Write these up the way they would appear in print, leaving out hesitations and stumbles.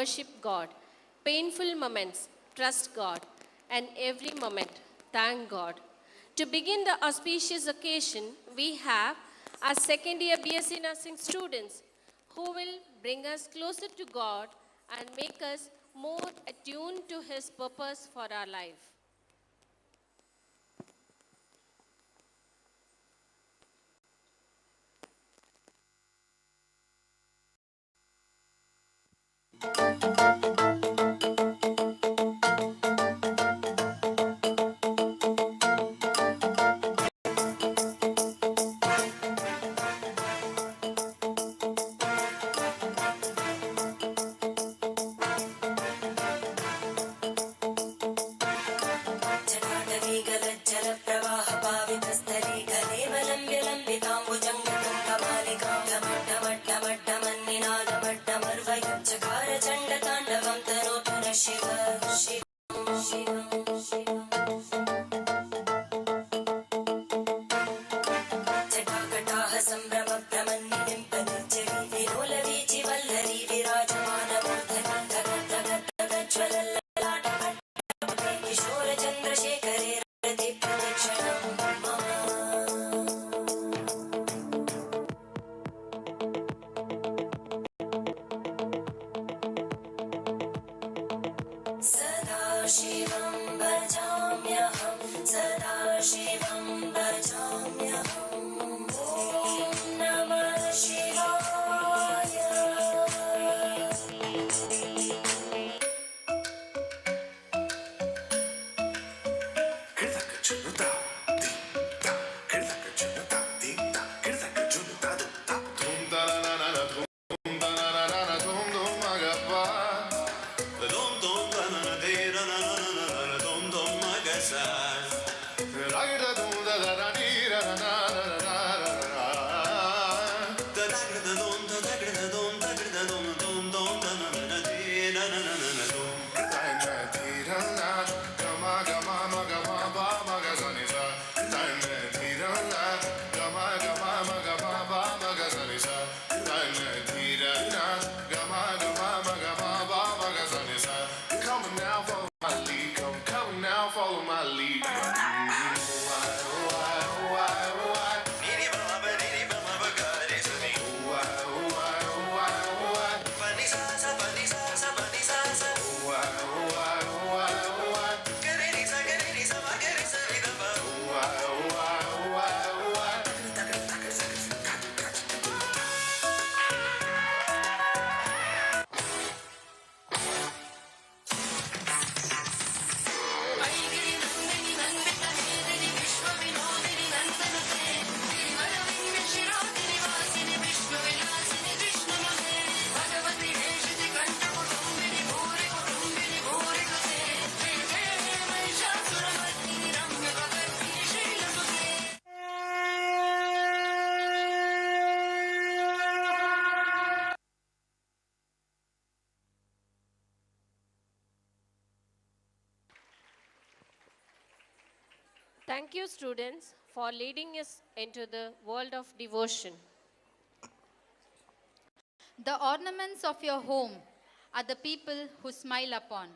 Worship God. Painful moments, trust God. And every moment, thank God. To begin the auspicious occasion, we have our second year BSc Nursing students who will bring us closer to God and make us more attuned to His purpose for our life. Thank you, students, for leading us into the world of devotion. The ornaments of your home are the people who smile upon,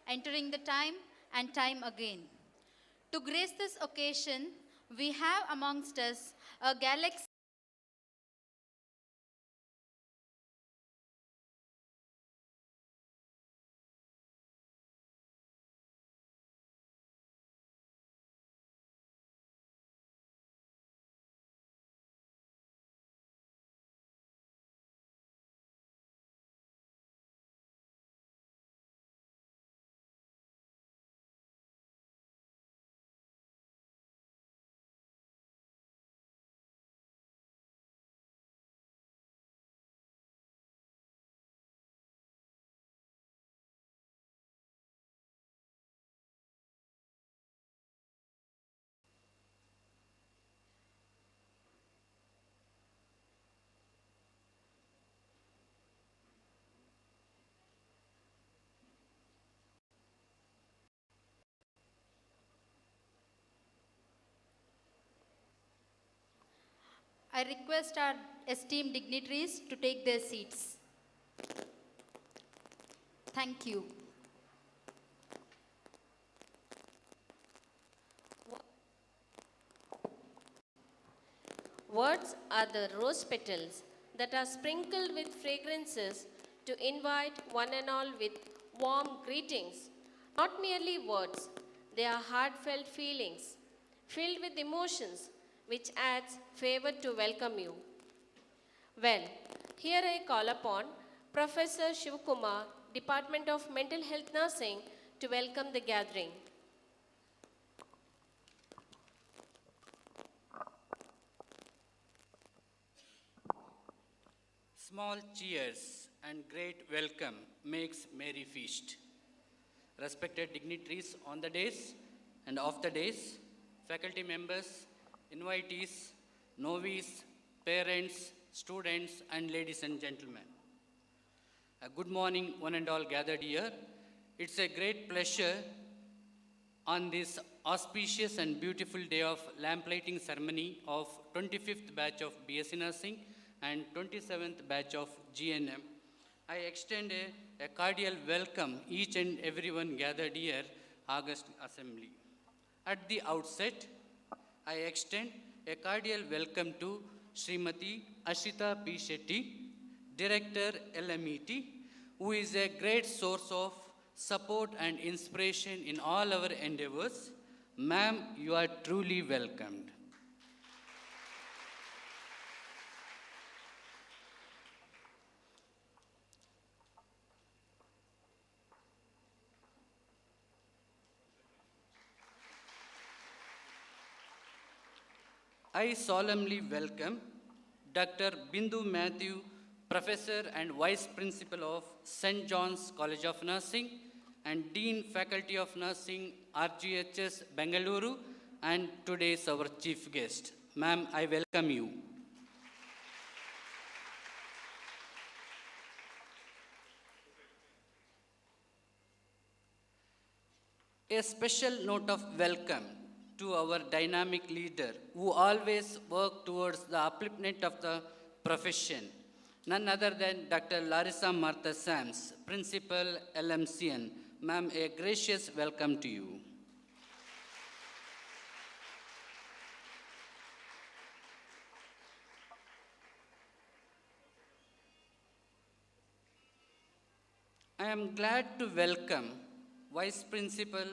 entering the time and time again. To grace this occasion, we have amongst us a galaxy I request our esteemed dignitaries to take their seats. Thank you. Words are the rose petals that are sprinkled with fragrances to invite one and all with warm greetings. Not merely words, they are heartfelt feelings, filled with emotions, which adds favor to welcome you. Well, here I call upon Professor Shivakumar, Department of Mental Health Nursing, to welcome the gathering. Small cheers and great welcome makes merry feast. Respected dignitaries on the days and off the days, faculty members, invitees, novices, parents, students, and ladies and gentlemen. A good morning, one and all gathered here. It's a great pleasure on this auspicious and beautiful day of lamplighting ceremony of 25th batch of BSc Nursing and 27th batch of GNM. I extend a cordial welcome each and everyone gathered here, August Assembly. At the outset, I extend a cordial welcome to Srimati Ashita P. Shetty, Director LMET, who is a great source of support and inspiration in all our endeavors. Ma'am, you are truly welcomed. I solemnly welcome Dr. Bindu Matthew, Professor and Vice Principal of St. John's College of Nursing and Dean Faculty of Nursing, RGHS Bengaluru, and today's our chief guest. Ma'am, I welcome you. A special note of welcome to our dynamic leader who always worked towards the upliftment of the profession, none other than Dr. Larissa Martha Sams, Principal LMCN. Ma'am, a gracious welcome to you. I am glad to welcome Vice Principal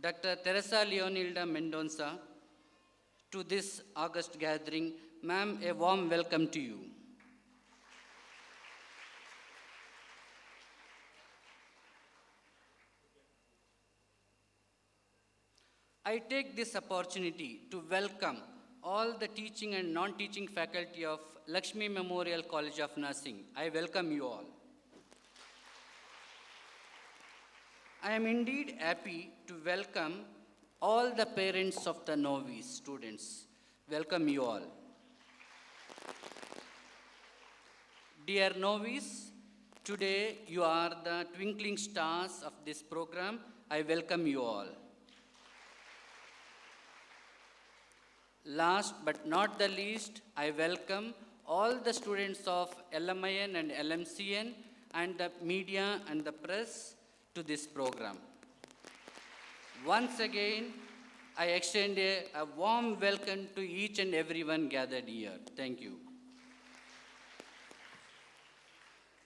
Dr. Teresa Leonilda Mendonça to this August gathering. Ma'am, a warm welcome to you. I take this opportunity to welcome all the teaching and non-teaching faculty of Laxmi Memorial College of Nursing. I welcome you all. I am indeed happy to welcome all the parents of the novice students. Welcome you all. Dear novice, today you are the twinkling stars of this program. I welcome you all. Last but not the least, I welcome all the students of LMIN and LMCN and the media and the press to this program. Once again, I extend a warm welcome to each and everyone gathered here. Thank you.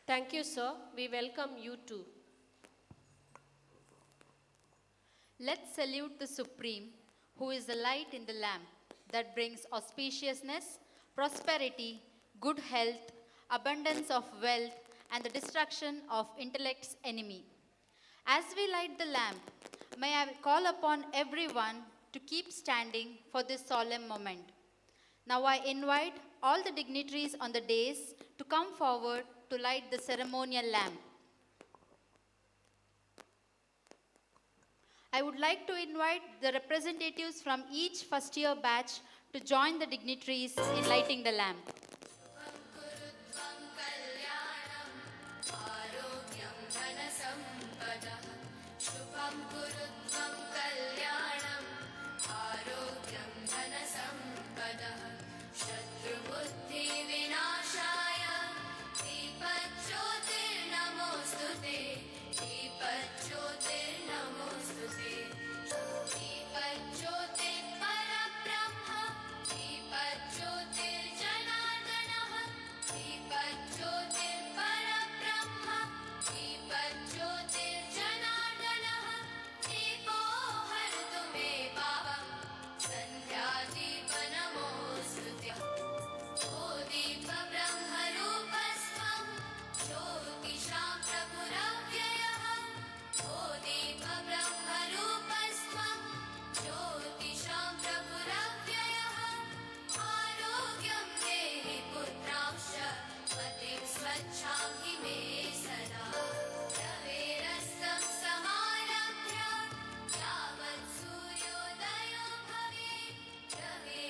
Thank you, sir. We welcome you too. Let's salute the Supreme, who is the light in the lamp that brings auspiciousness, prosperity, good health, abundance of wealth, and the destruction of intellect's enemy. As we light the lamp, may I call upon everyone to keep standing for this solemn moment. Now I invite all the dignitaries on the dais to come forward to light the ceremonial lamp. I would like to invite the representatives from each first-year batch to join the dignitaries in lighting the lamp.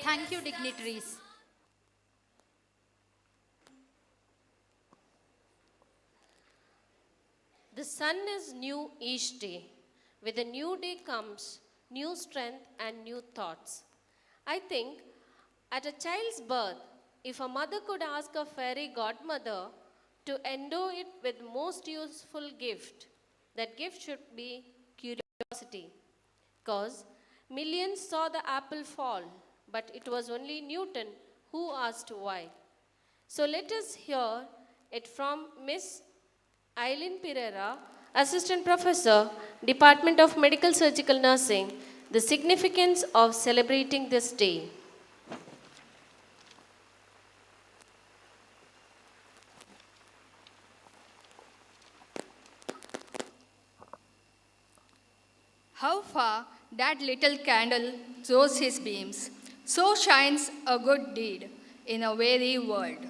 Thank you, dignitaries. The sun is new each day. With a new day comes new strength and new thoughts. I think at a child's birth, if a mother could ask a fairy godmother to endow it with most useful gift, that gift should be curiosity. Because millions saw the apple fall, but it was only Newton who asked why. So let us hear it from Miss Eileen Pereira, Assistant Professor, Department of Medical Surgical Nursing, the significance of celebrating this day. How far that little candle throws his beams, so shines a good deed in a weary world.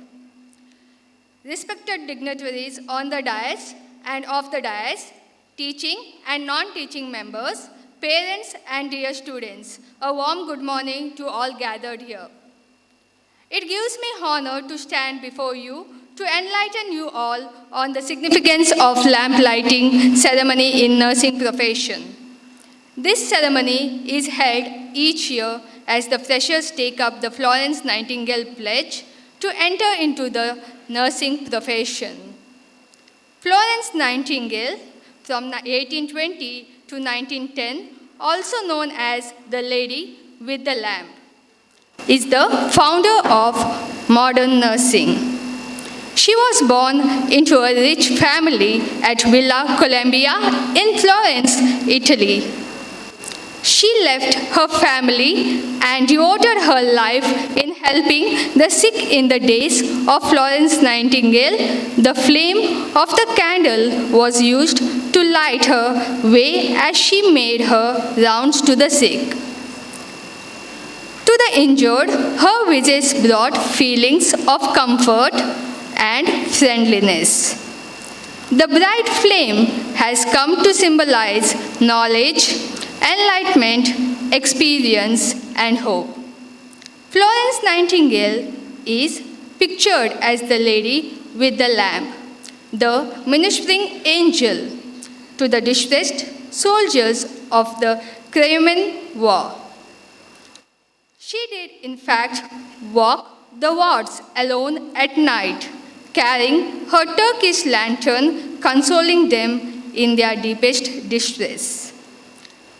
Respected dignitaries on the dais and off the dais, teaching and non-teaching members, parents and dear students, a warm good morning to all gathered here. It gives me honor to stand before you to enlighten you all on the significance of lamp lighting ceremony in nursing profession. This ceremony is held each year as the freshers take up the Florence Nightingale pledge to enter into the nursing profession. Florence Nightingale, from 1820 to 1910, also known as the Lady with the Lamp, is the founder of modern nursing. She was born into a rich family at Villa Columbia in Florence, Italy. She left her family and devoted her life in helping the sick in the days of Florence Nightingale. The flame of the candle was used to light her way as she made her rounds to the sick. To the injured, her visits brought feelings of comfort and friendliness. The bright flame has come to symbolize knowledge, enlightenment, experience, and hope. Florence Nightingale is pictured as the lady with the lamp, the ministering angel to the distressed soldiers of the Crimean War. She did, in fact, walk the wards alone at night, carrying her Turkish lantern, consoling them in their deepest distress.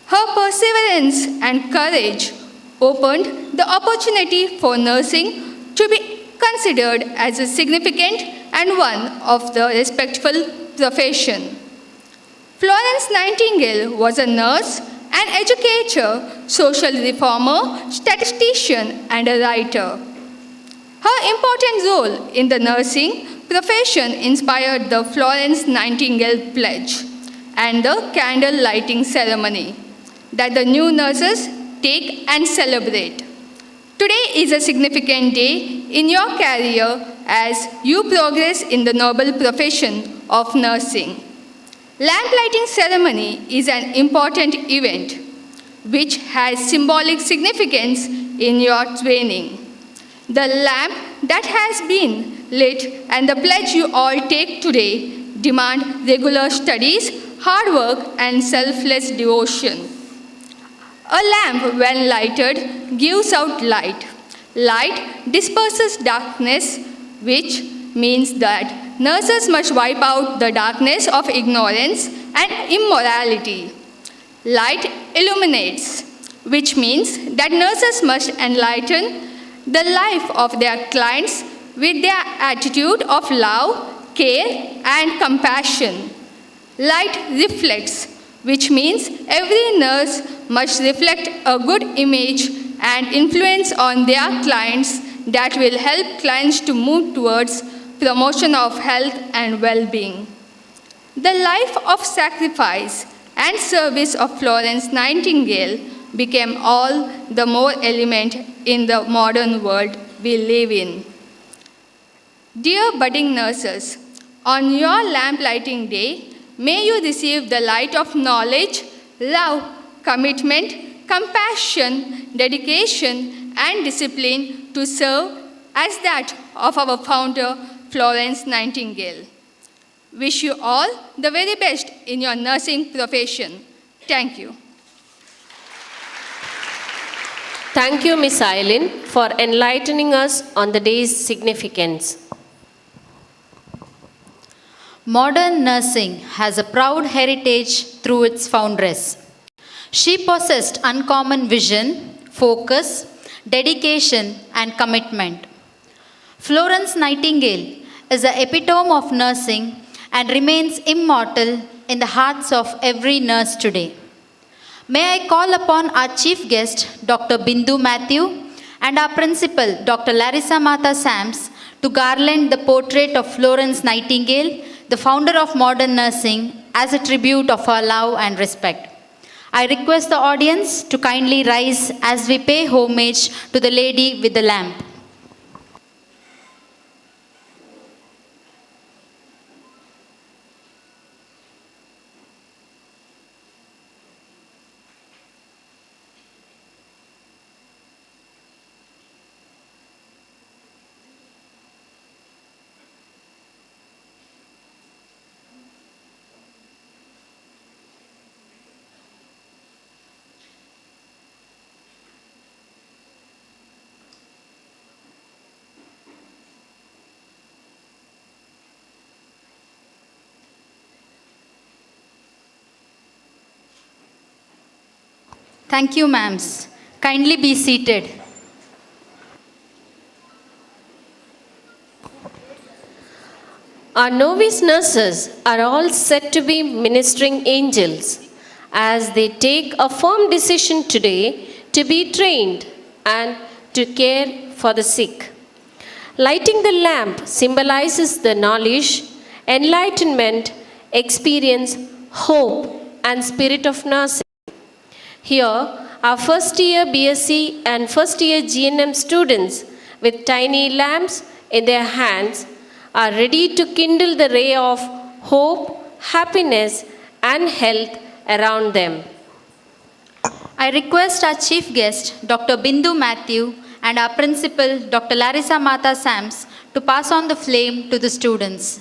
Her perseverance and courage opened the opportunity for nursing to be considered as a significant and one of the respectful profession. Florence Nightingale was a nurse, an educator, social reformer, statistician, and a writer. Her important role in the nursing profession inspired the Florence Nightingale Pledge and the candle lighting ceremony that the new nurses take and celebrate. Today is a significant day in your career as you progress in the noble profession of nursing. Lamp lighting ceremony is an important event which has symbolic significance in your training. The lamp that has been lit and the pledge you all take today demand regular studies, hard work, and selfless devotion. A lamp, when lighted, gives out light. Light disperses darkness, which means that nurses must wipe out the darkness of ignorance and immorality. Light illuminates, which means that nurses must enlighten the life of their clients with their attitude of love, care, and compassion. Light reflects, which means every nurse must reflect a good image and influence on their clients that will help clients to move towards promotion of health and well-being. The life of sacrifice and service of Florence Nightingale became all the more element in the modern world we live in. Dear budding nurses, on your lamp lighting day, may you receive the light of knowledge, love, commitment, compassion, dedication, and discipline to serve as that of our founder, Florence Nightingale. Wish you all the very best in your nursing profession. Thank you. Thank you, Miss Eileen, for enlightening us on the day's significance. Modern nursing has a proud heritage through its foundress. She possessed uncommon vision, focus, dedication, and commitment. Florence Nightingale is the epitome of nursing and remains immortal in the hearts of every nurse today. May I call upon our chief guest, Dr. Bindu Matthew, and our principal, Dr. Larissa Mata Sams, to garland the portrait of Florence Nightingale, the founder of modern nursing, as a tribute of our love and respect. I request the audience to kindly rise as we pay homage to the lady with the lamp. Thank you, ma'ams. Kindly be seated. Our novice nurses are all set to be ministering angels as they take a firm decision today to be trained and to care for the sick. Lighting the lamp symbolizes the knowledge, enlightenment, experience, hope, and spirit of nursing. Here, our first year BSc and first year GNM students with tiny lamps in their hands are ready to kindle the ray of hope, happiness, and health around them. I request our chief guest, Dr. Bindu Matthew, and our principal, Dr. Larissa Mata Sams, to pass on the flame to the students.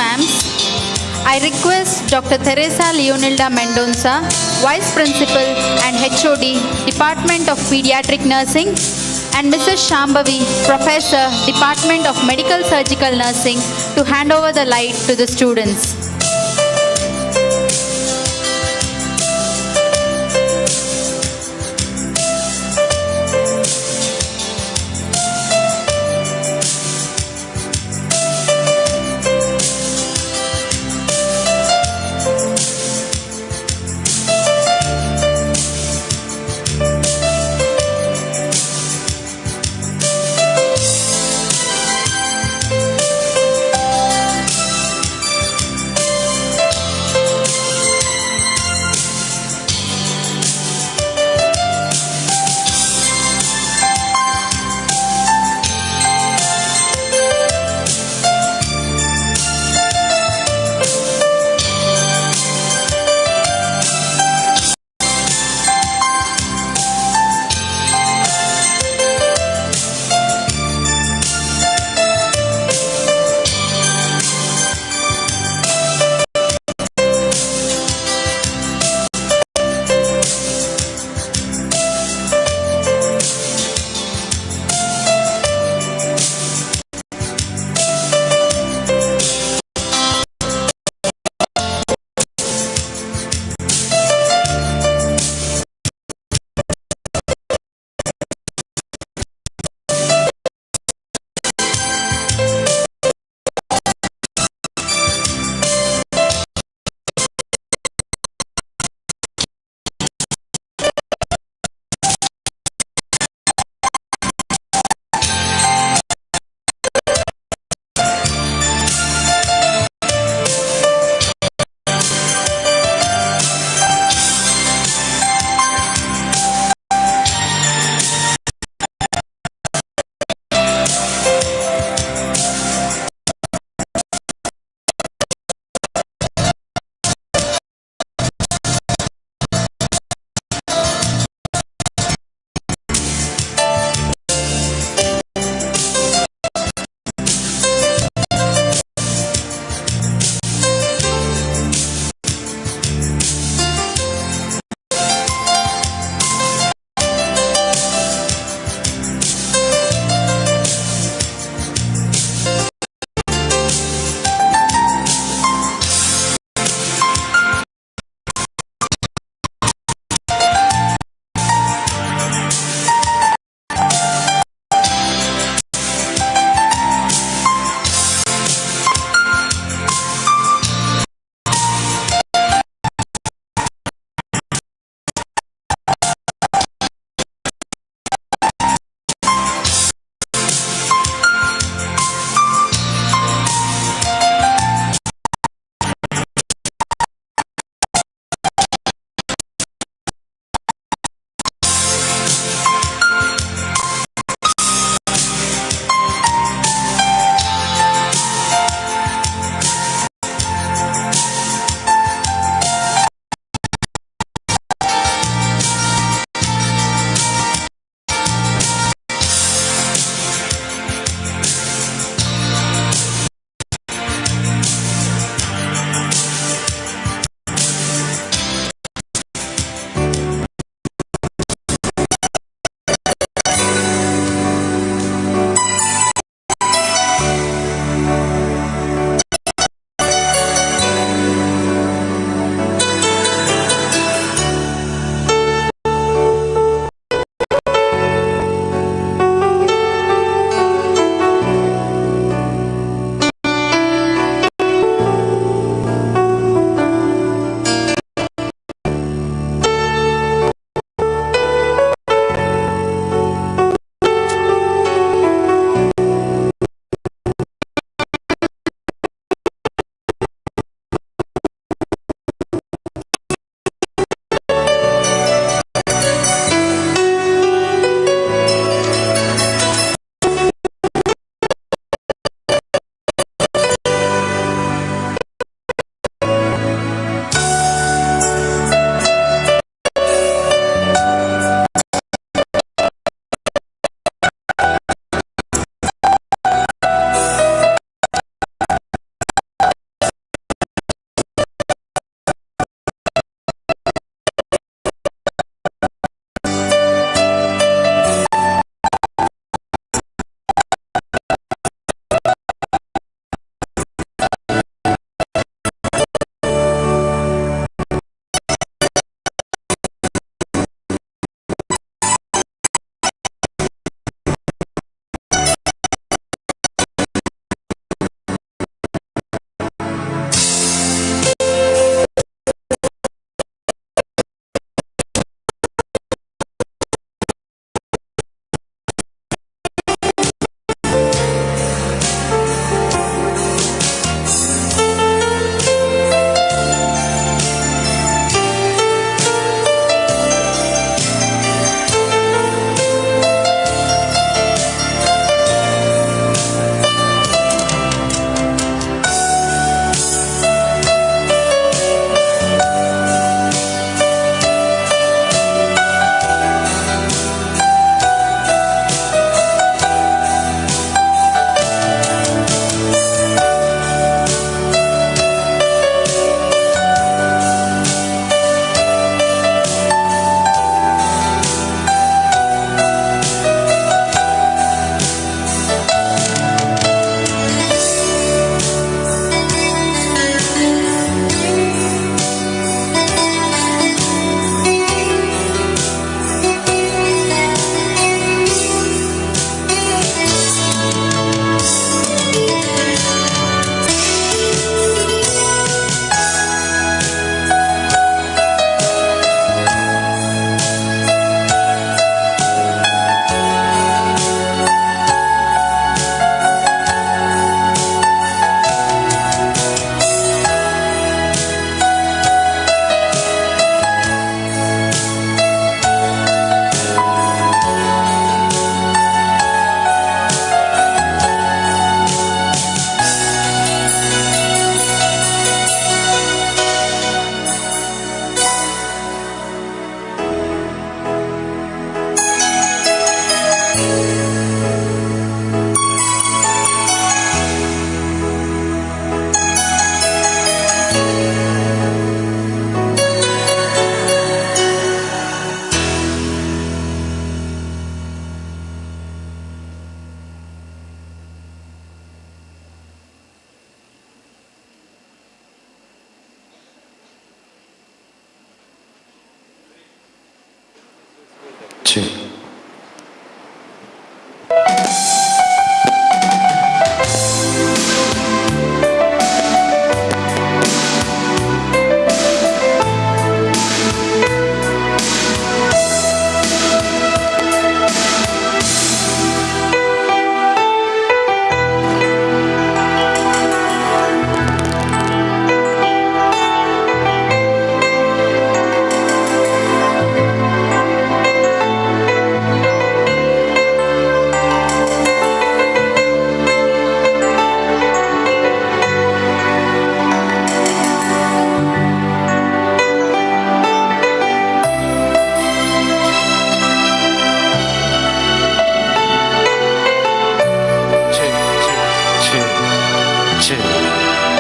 ma'ams. I request Dr. Teresa Leonilda Mendonça, Vice Principal and HOD, Department of Pediatric Nursing, and Mrs. Shambhavi, Professor, Department of Medical Surgical Nursing, to hand over the light to the students.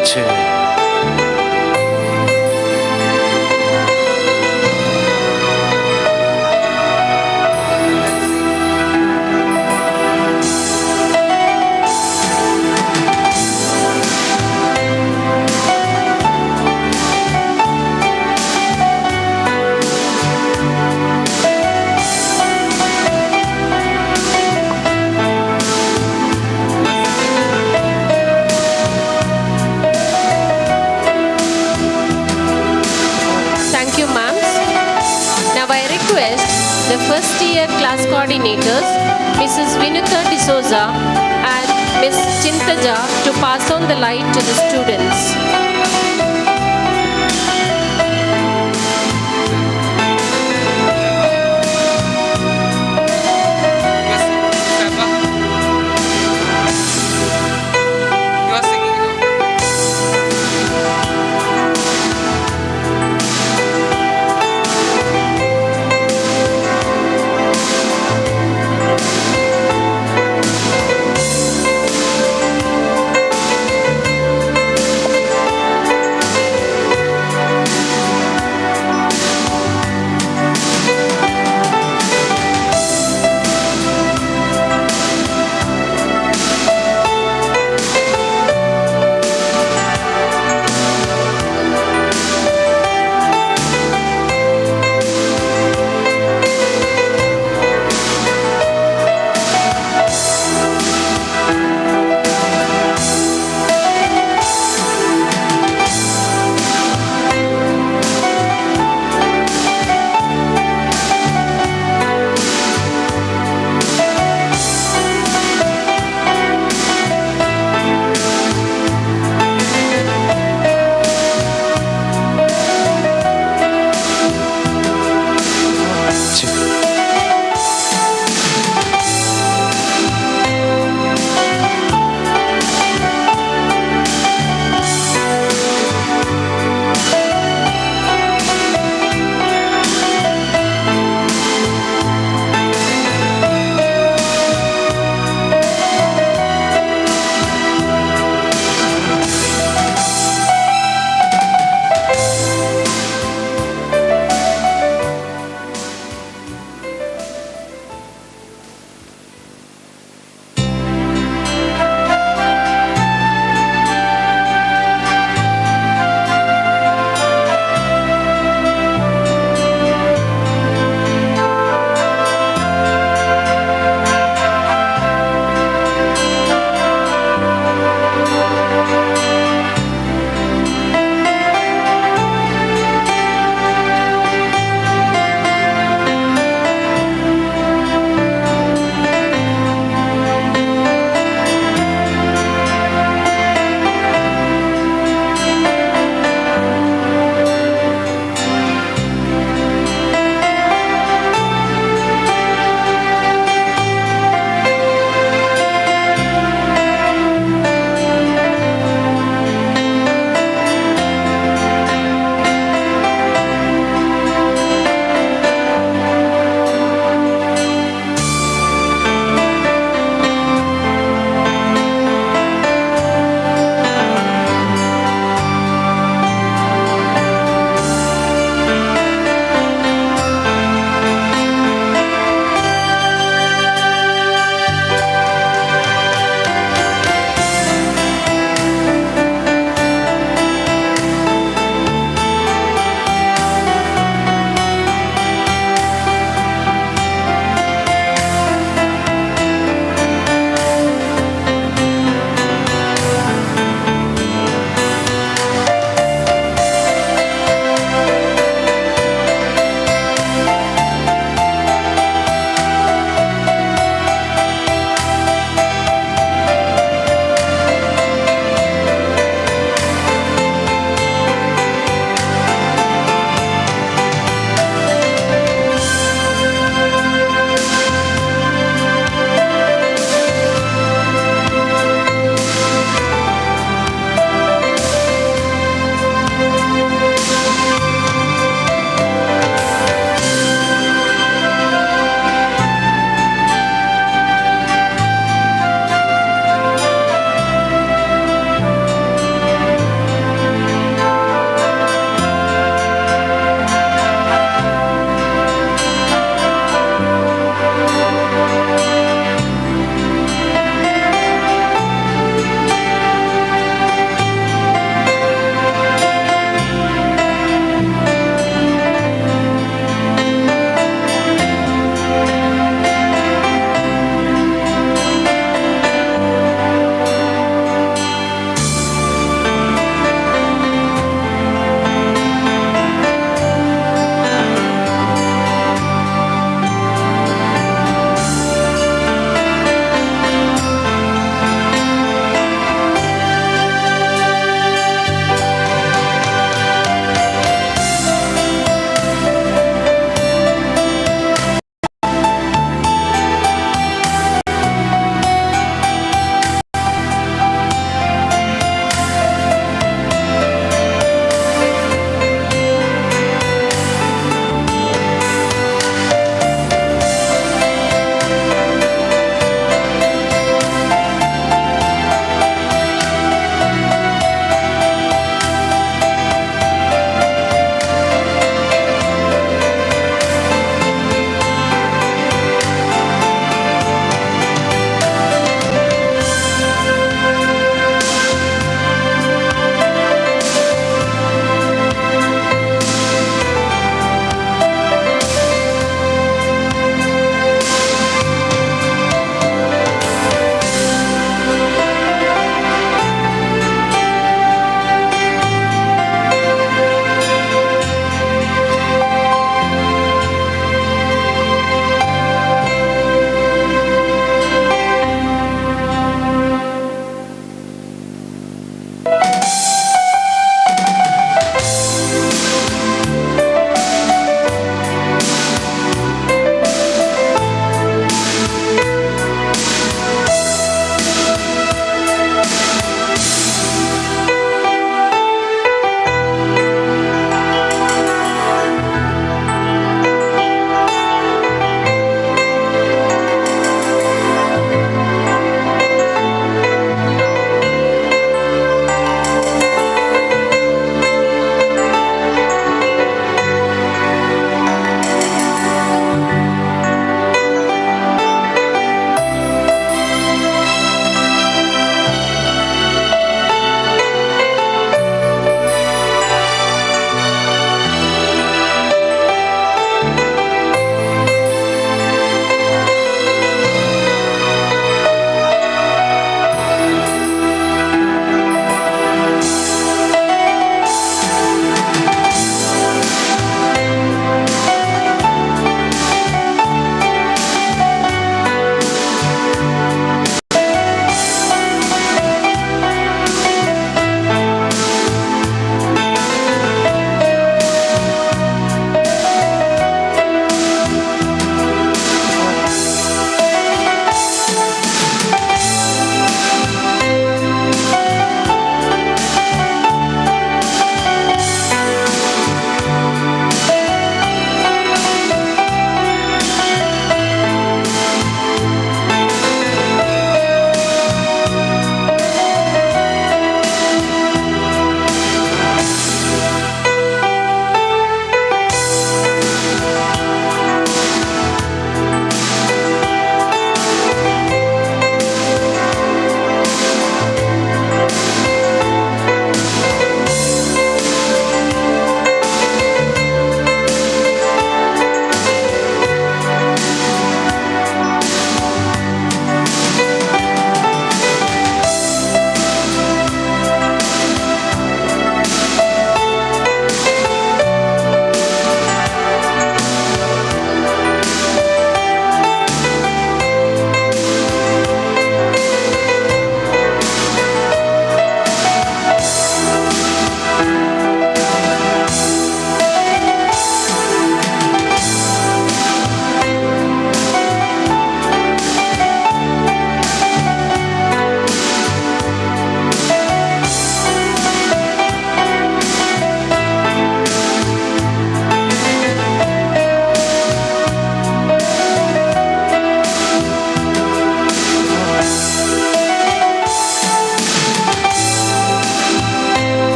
আছে। Thank you, ma'am. Now I request the first year class coordinators, Mrs. Vinutha D'Souza and Ms. Chintaja, to pass on the light to the students. You are singing, you know.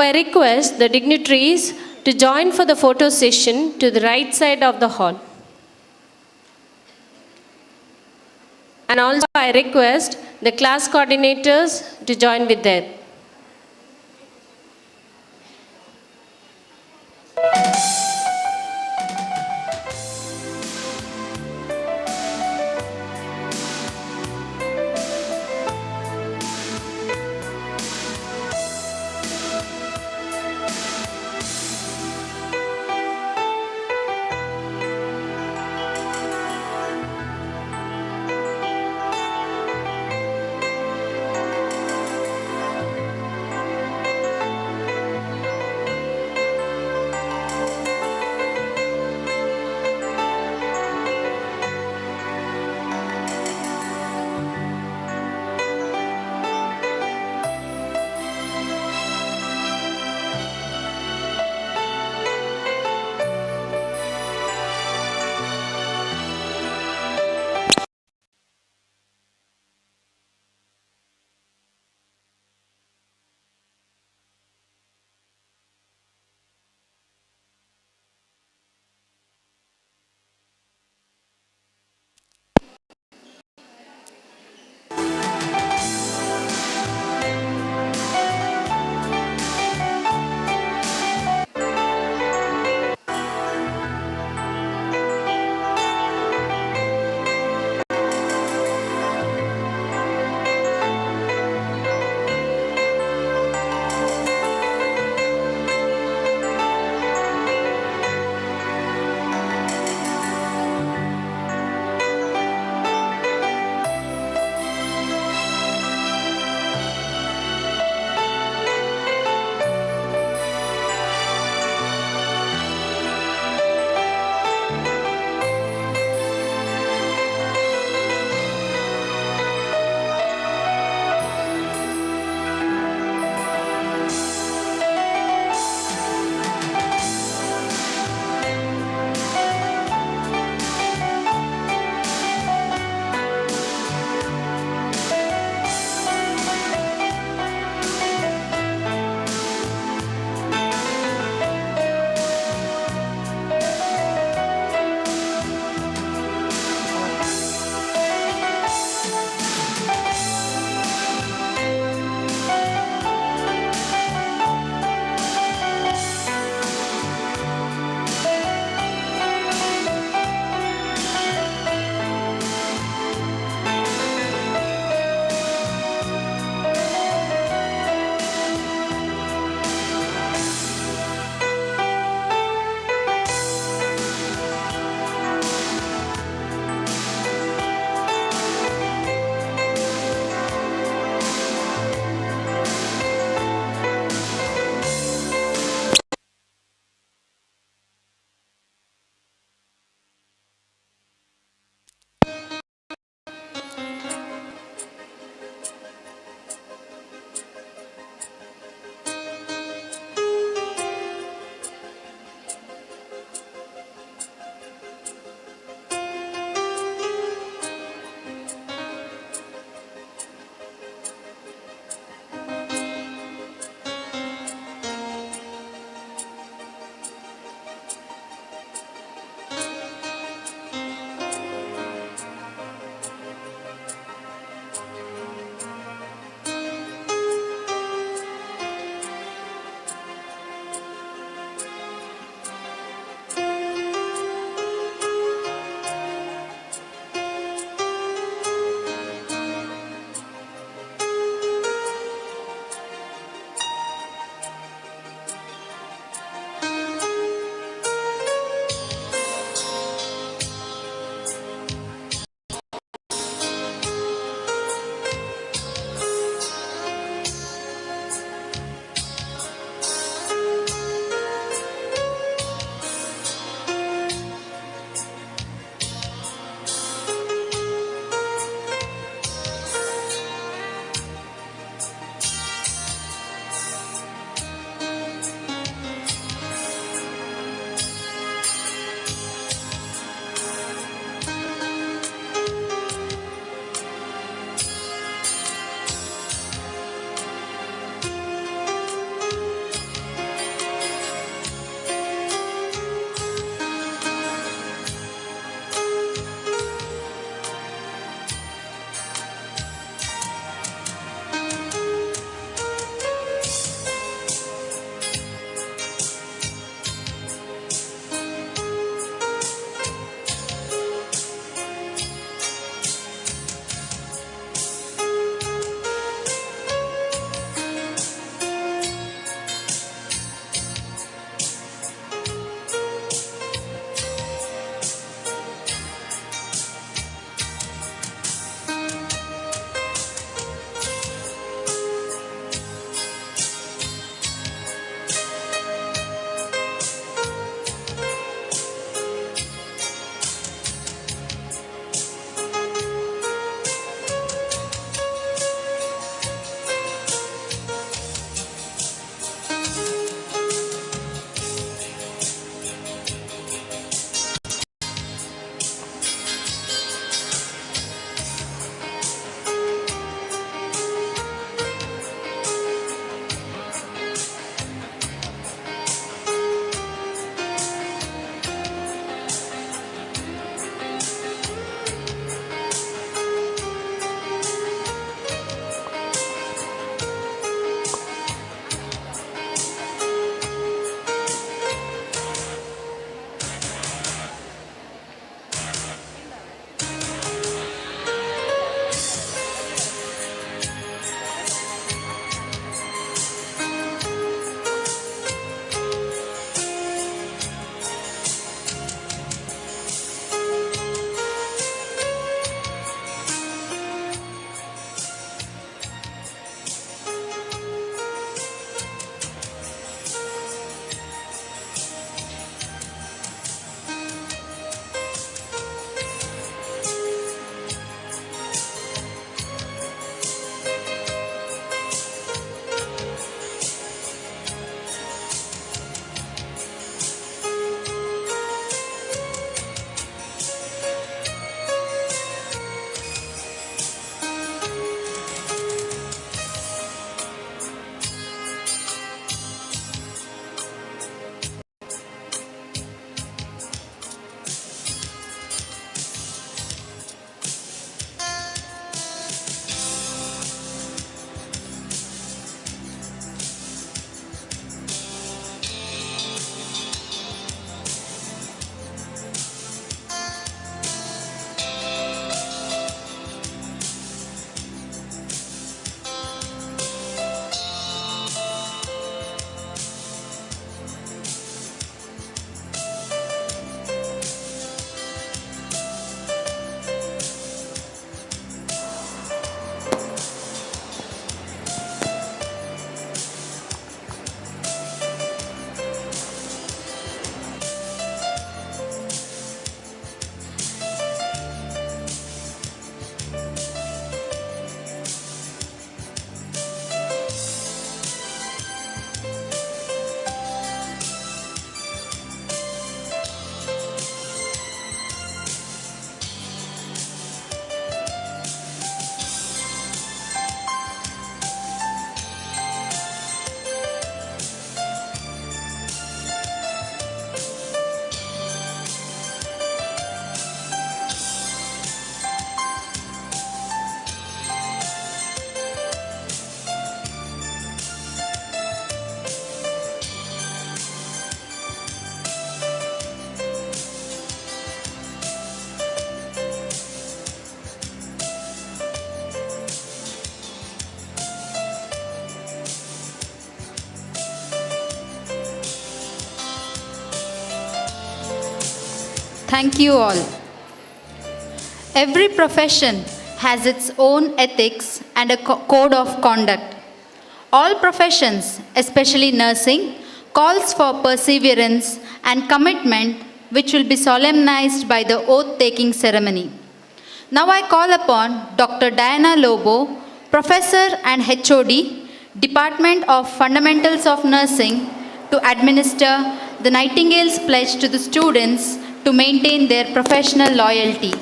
I request the dignitaries to join for the photo session to the right side of the hall. And also I request the class coordinators to join with them. Thank you all. Every profession has its own ethics and a code of conduct. All professions, especially nursing, calls for perseverance and commitment, which will be solemnized by the oath-taking ceremony. Now I call upon Dr. Diana Lobo, Professor and HOD, Department of Fundamentals of Nursing, to administer the Nightingale's pledge to the students to maintain their professional loyalty.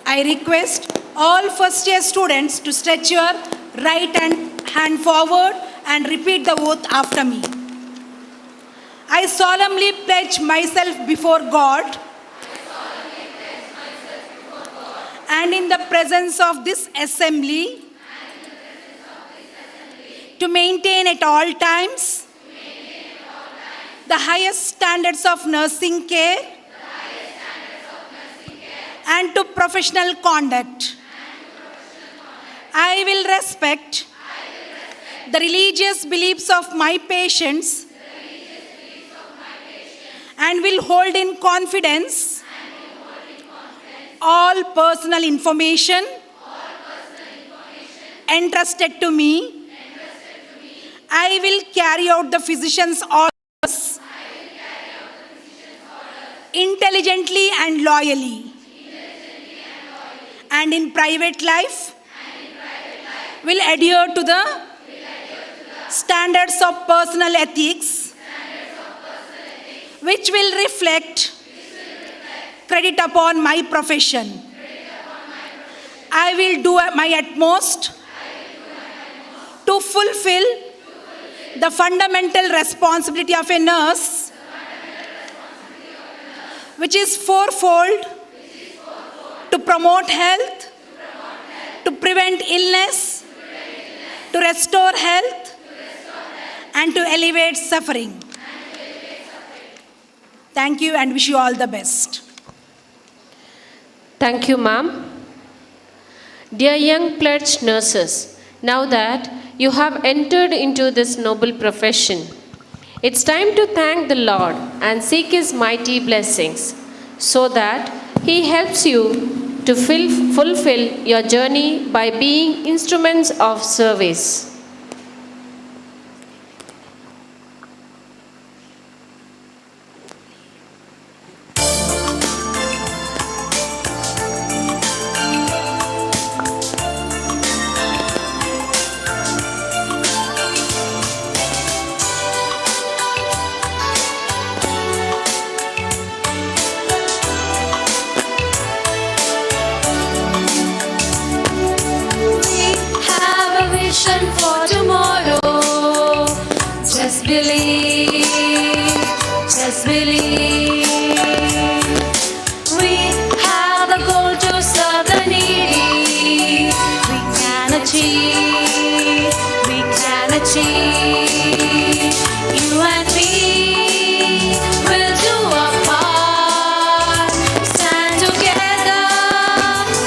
I request all first-year students to stretch your right hand forward and repeat the oath after me. I solemnly pledge myself before God and in the presence of this assembly to maintain at all times the highest standards of nursing care and to professional conduct. I will respect the religious beliefs of my patients and will hold in confidence all personal information entrusted to me. I will carry out the physician's orders intelligently and loyally. And in private life, will adhere to the standards of personal ethics, which will reflect credit upon my profession. I will do my utmost to fulfill the fundamental responsibility of a nurse, which is fourfold: to promote health, to prevent illness, to restore health, and to alleviate suffering. Thank you and wish you all the best. Thank you, ma'am. Dear young pledged nurses, now that you have entered into this noble profession, it's time to thank the Lord and seek His mighty blessings so that He helps you to fulfill your journey by being instruments of service. For tomorrow, just believe, just believe. We have the goal to serve the needy. We can achieve, we can achieve. You and me will do our part. Stand together,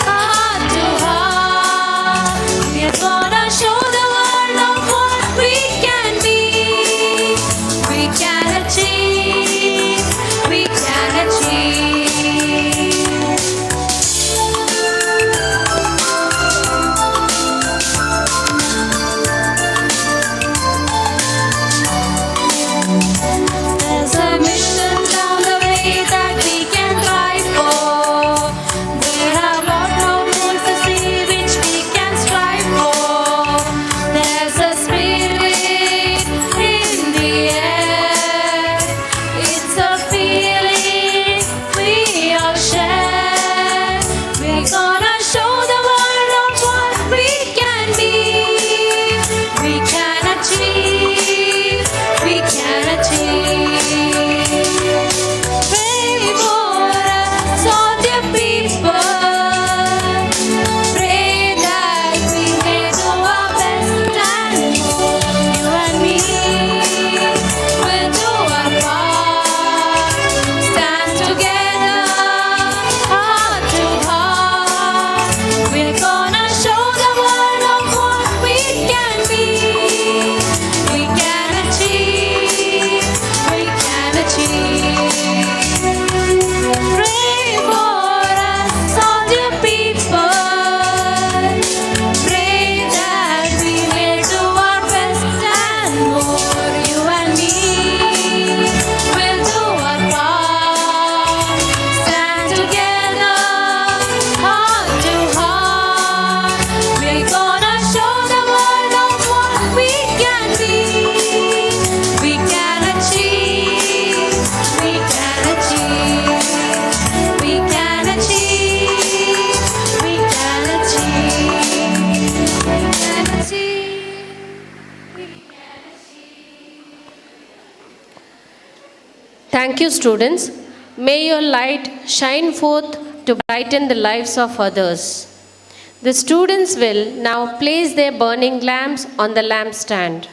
heart to heart. We're gonna show the world of what we can be. We can achieve, we can achieve. can be, we can achieve, we can achieve, we can achieve, we can achieve, we can achieve, we can achieve. Thank you, students. May your light shine forth to brighten the lives of others. The students will now place their burning lamps on the lampstand.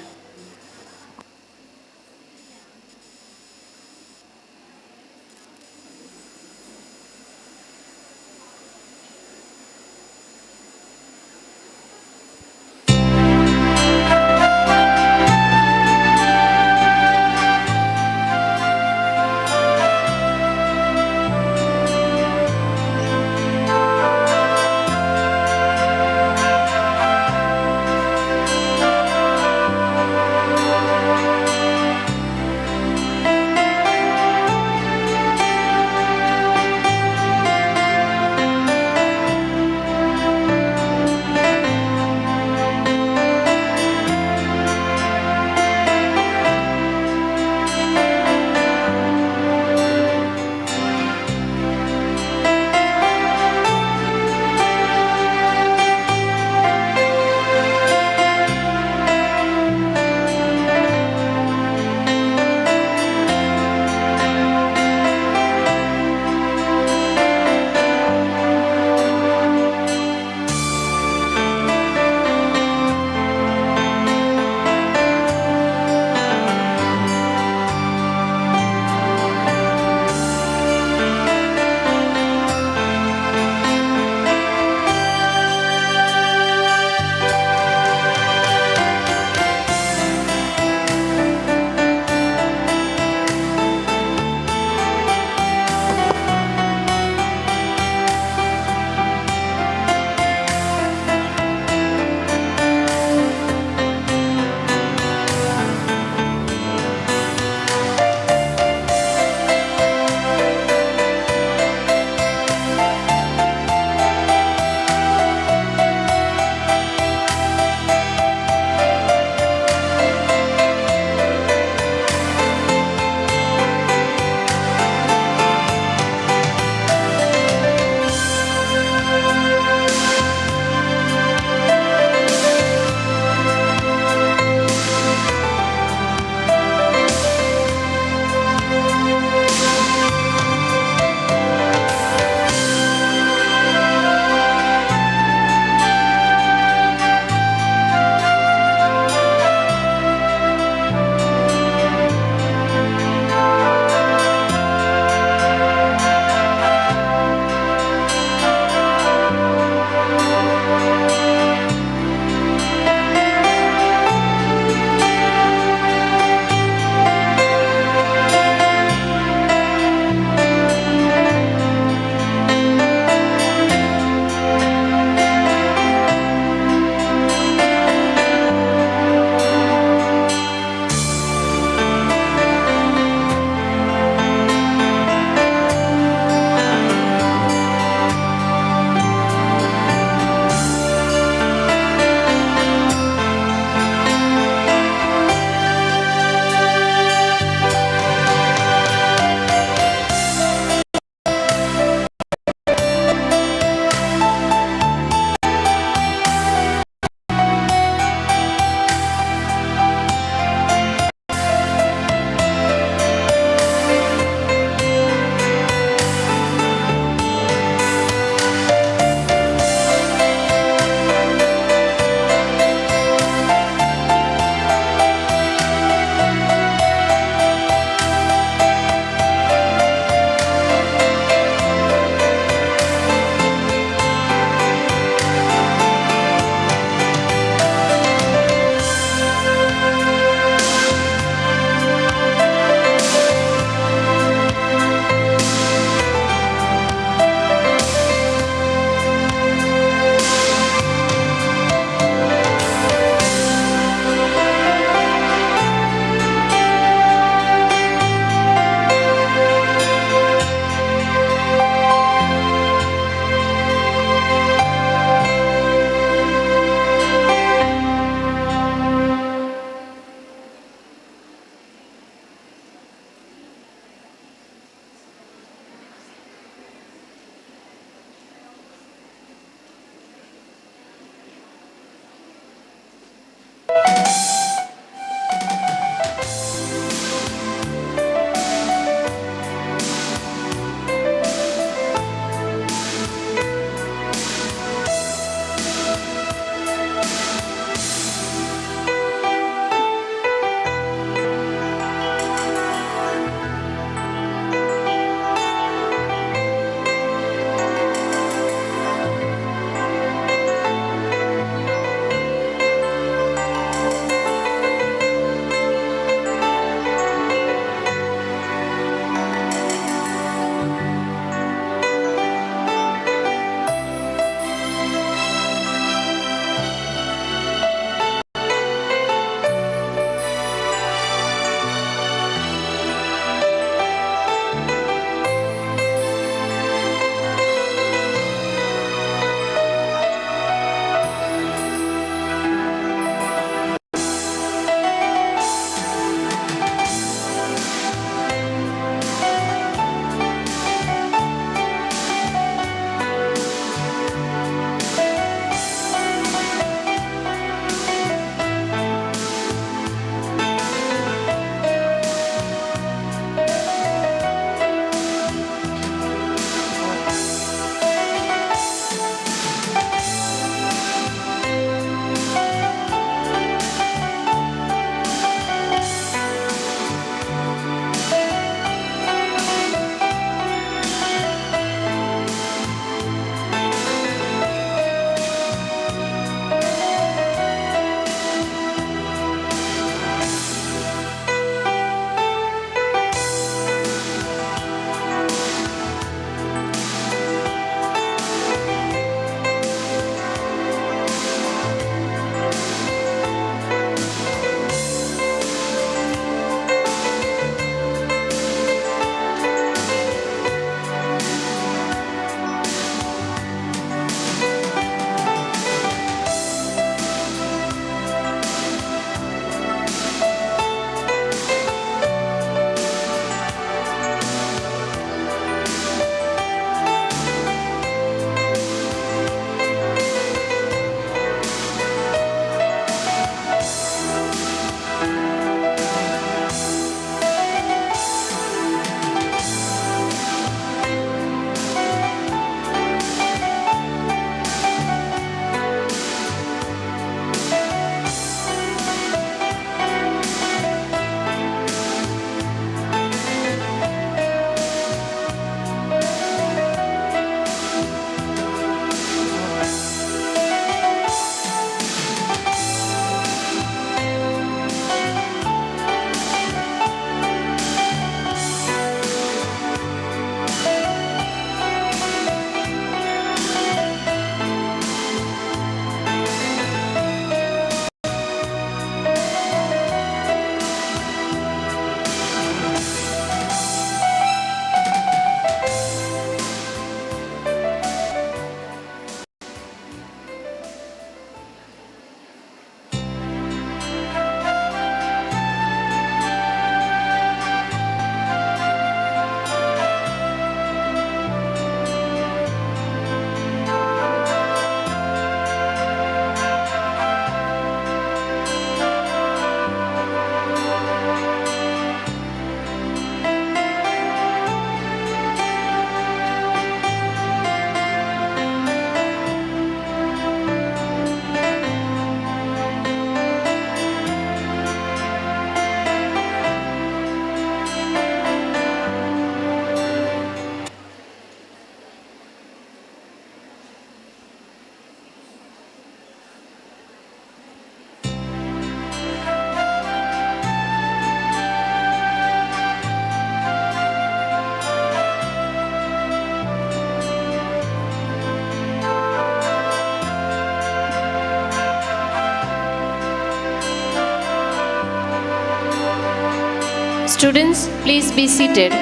Students, please be seated.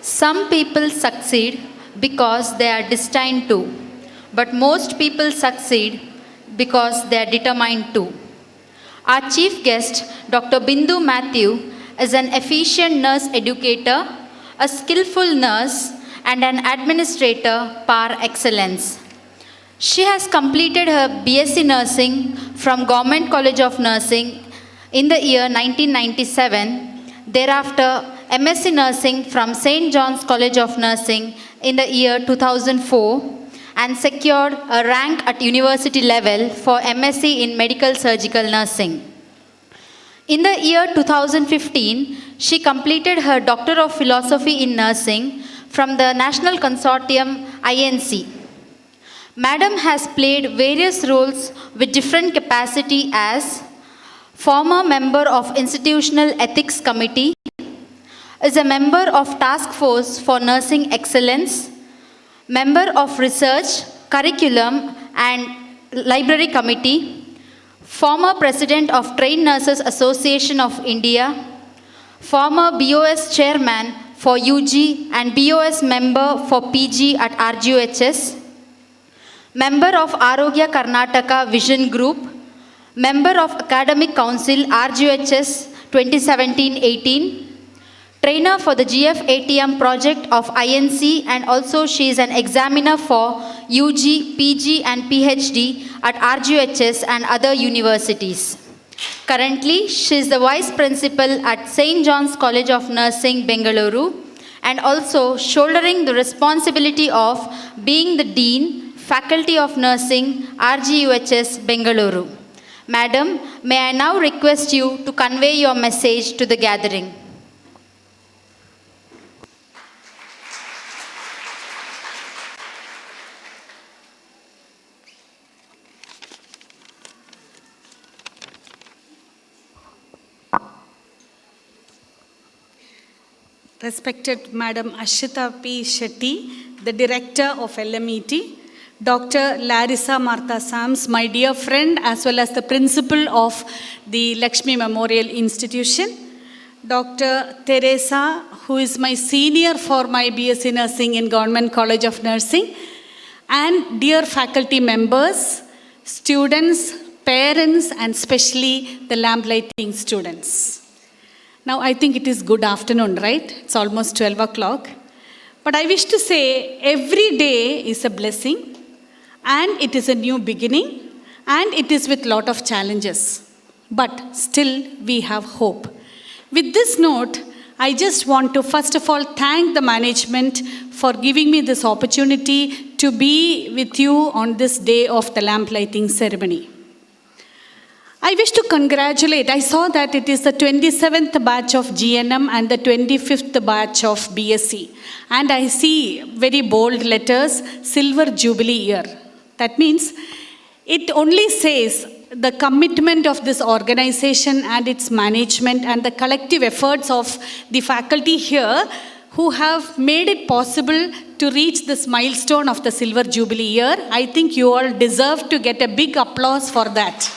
Some people succeed because they are destined to, but most people succeed because they are determined to. Our chief guest, Dr. Bindu Matthew, is an efficient nurse educator, a skillful nurse, and an administrator par excellence. She has completed her BSc Nursing from Government College of Nursing in the year 1997, thereafter MSc Nursing from St. John's College of Nursing in the year 2004, and secured a rank at university level for MSc in Medical Surgical Nursing. In the year 2015, she completed her Doctor of Philosophy in Nursing from the National Consortium INC. Madam has played various roles with different capacity as former member of Institutional Ethics Committee, is a member of Task Force for Nursing Excellence, member of Research, Curriculum and Library Committee, former President of Trained Nurses Association of India, former BOS Chairman for UG and BOS member for PG at RGHS, member of Arogya Karnataka Vision Group, member of Academic Council RGHS 2017-18, trainer for the GF-ATM project of INC, and also she is an examiner for UG, PG and PhD at RGHS and other universities. Currently, she is the Vice Principal at St. John's College of Nursing, Bengaluru, and also shouldering the responsibility of being the Dean, Faculty of Nursing, RGUHS, Bengaluru. Madam, may I now request you to convey your message to the gathering. Respected Madam Ashita P. Shetty, the Director of LMET, Dr. Larissa Martha Sams, my dear friend, as well as the Principal of the Laxmi Memorial Institution, Dr. Teresa, who is my senior for my BSc Nursing in Government College of Nursing, and dear faculty members, students, parents, and especially the lamplighting students. Now, I think it is good afternoon, right? It's almost 12 o'clock. But I wish to say every day is a blessing, and it is a new beginning, and it is with lot of challenges. But still, we have hope. With this note, I just want to first of all thank the management for giving me this opportunity to be with you on this day of the lamplighting ceremony. I wish to congratulate, I saw that it is the 27th batch of GNM and the 25th batch of BSc. And I see very bold letters, Silver Jubilee year. That means it only says the commitment of this organization and its management and the collective efforts of the faculty here who have made it possible to reach this milestone of the Silver Jubilee year. I think you all deserve to get a big applause for that.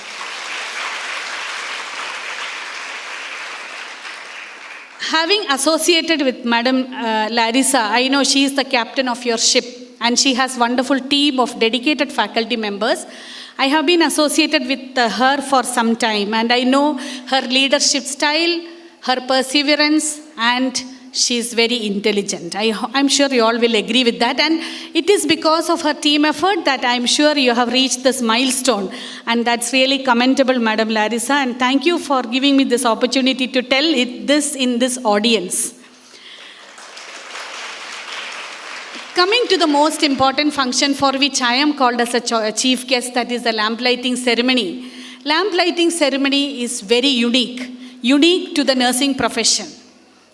Having associated with Madam Larissa, I know she is the captain of your ship and she has a wonderful team of dedicated faculty members. I have been associated with her for some time and I know her leadership style, her perseverance, and she is very intelligent. I'm sure you all will agree with that, and it is because of her team effort that I'm sure you have reached this milestone, and that's really commendable, Madam Larissa, and thank you for giving me this opportunity to tell this in this audience. Coming to the most important function for which I am called as a chief guest, that is the lamplighting ceremony. Lamplighting ceremony is very unique to the nursing profession,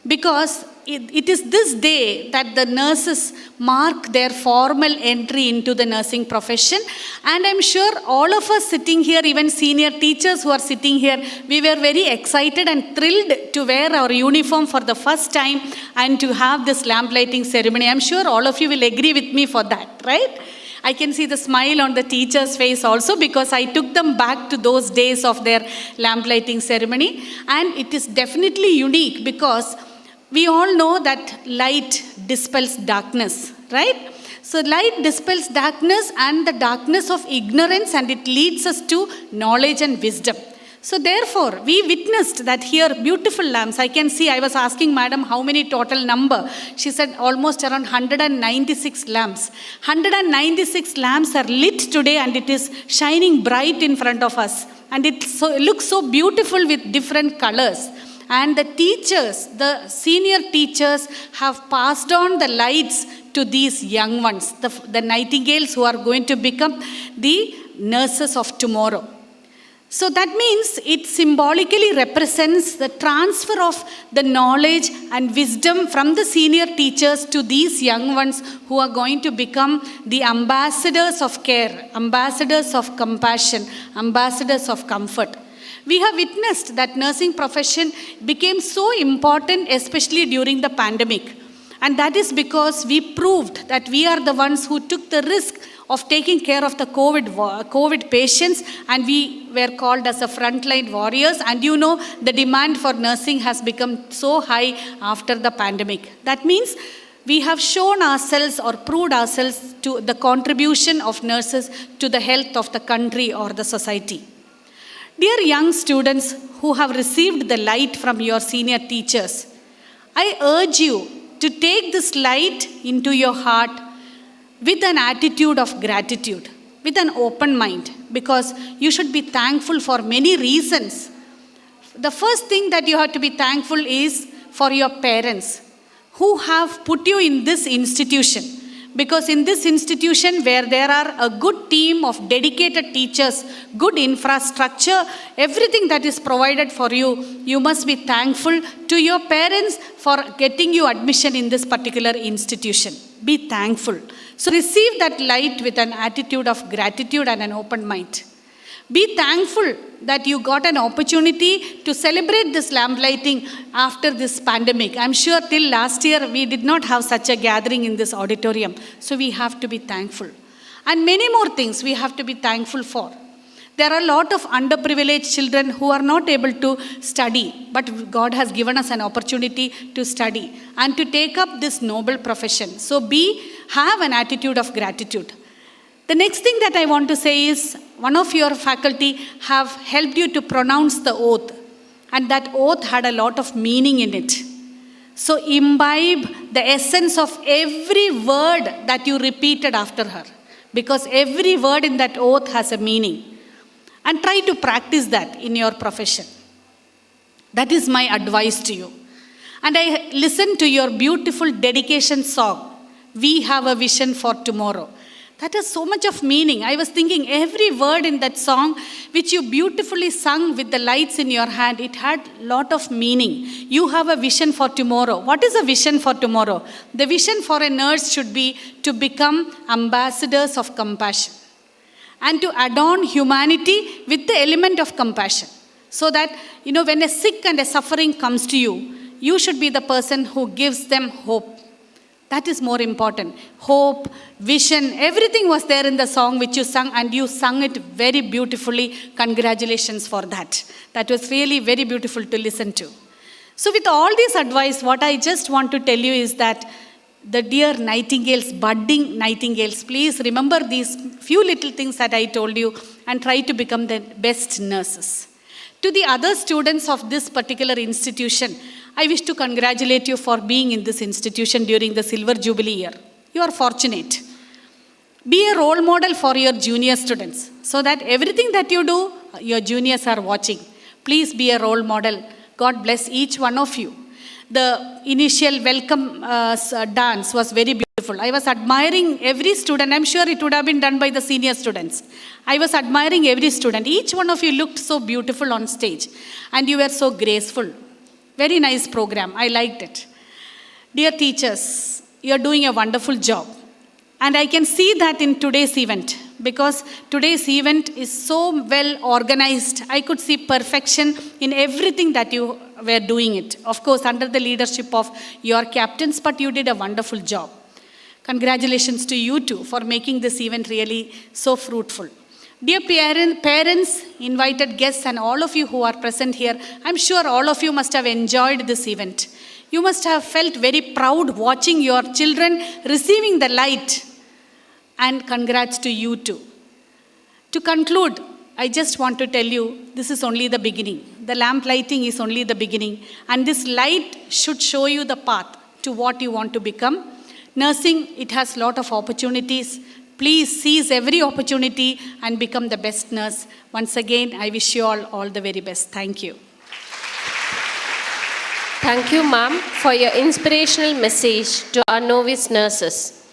because it is this day that the nurses mark their formal entry into the nursing profession. And I'm sure all of us sitting here, even senior teachers who are sitting here, we were very excited and thrilled to wear our uniform for the first time and to have this lamplighting ceremony. I'm sure all of you will agree with me for that, right? I can see the smile on the teacher's face also, because I took them back to those days of their lamp lighting ceremony. And it is definitely unique because we all know that light dispels darkness, right? So light dispels darkness and the darkness of ignorance, and it leads us to knowledge and wisdom. So therefore, we witnessed that here beautiful lamps. I can see, I was asking madam how many total number. She said almost around 196 lamps. 196 lamps are lit today, and it is shining bright in front of us. And it looks so beautiful with different colors. And the teachers, the senior teachers have passed on the lights to these young ones, the Nightingales who are going to become the nurses of tomorrow. So that means it symbolically represents the transfer of the knowledge and wisdom from the senior teachers to these young ones who are going to become the ambassadors of care, ambassadors of compassion, ambassadors of comfort. We have witnessed that nursing profession became so important, especially during the pandemic. And that is because we proved that we are the ones who took the risk of taking care of the COVID patients, and we were called as a frontline warriors. And you know, the demand for nursing has become so high after the pandemic. That means we have shown ourselves or proved ourselves to the contribution of nurses to the health of the country or the society. Dear young students who have received the light from your senior teachers, I urge you to take this light into your heart with an attitude of gratitude, with an open mind, because you should be thankful for many reasons. The first thing that you have to be thankful is for your parents who have put you in this institution. Because in this institution where there are a good team of dedicated teachers, good infrastructure, everything that is provided for you, you must be thankful to your parents for getting you admission in this particular institution. Be thankful. So receive that light with an attitude of gratitude and an open mind. Be thankful that you got an opportunity to celebrate this lamp lighting after this pandemic. I'm sure till last year we did not have such a gathering in this auditorium. So we have to be thankful. And many more things we have to be thankful for. There are a lot of underprivileged children who are not able to study, but God has given us an opportunity to study and to take up this noble profession. So have an attitude of gratitude. The next thing that I want to say is, one of your faculty have helped you to pronounce the oath, and that oath had a lot of meaning in it. So imbibe the essence of every word that you repeated after her, because every word in that oath has a meaning. And try to practice that in your profession. That is my advice to you. And I listened to your beautiful dedication song, We Have a Vision for Tomorrow. That has so much of meaning. I was thinking every word in that song, which you beautifully sung with the lights in your hand, it had a lot of meaning. You have a vision for tomorrow. What is a vision for tomorrow? The vision for a nurse should be to become ambassadors of compassion and to adorn humanity with the element of compassion. So that, when a sick and a suffering comes to you, you should be the person who gives them hope. That is more important. Hope, vision, everything was there in the song which you sung, and you sung it very beautifully. Congratulations for that. That was really very beautiful to listen to. So with all this advice, what I just want to tell you is that the dear Nightingales, budding Nightingales, please remember these few little things that I told you and try to become the best nurses. To the other students of this particular institution, I wish to congratulate you for being in this institution during the Silver Jubilee year. You are fortunate. Be a role model for your junior students so that everything that you do, your juniors are watching. Please be a role model. God bless each one of you. The initial welcome dance was very beautiful. I was admiring every student. I'm sure it would have been done by the senior students. I was admiring every student. Each one of you looked so beautiful on stage, and you were so graceful. Very nice program. I liked it. Dear teachers, you're doing a wonderful job. And I can see that in today's event, because today's event is so well organized. I could see perfection in everything that you were doing it. Of course, under the leadership of your captains, but you did a wonderful job. Congratulations to you too for making this event really so fruitful. Dear parents, invited guests, and all of you who are present here, I'm sure all of you must have enjoyed this event. You must have felt very proud watching your children receiving the light. And congrats to you too. To conclude, I just want to tell you, this is only the beginning. The lamp lighting is only the beginning. And this light should show you the path to what you want to become. Nursing, it has a lot of opportunities. Please seize every opportunity and become the best nurse. Once again, I wish you all the very best. Thank you. Thank you, ma'am, for your inspirational message to our novice nurses.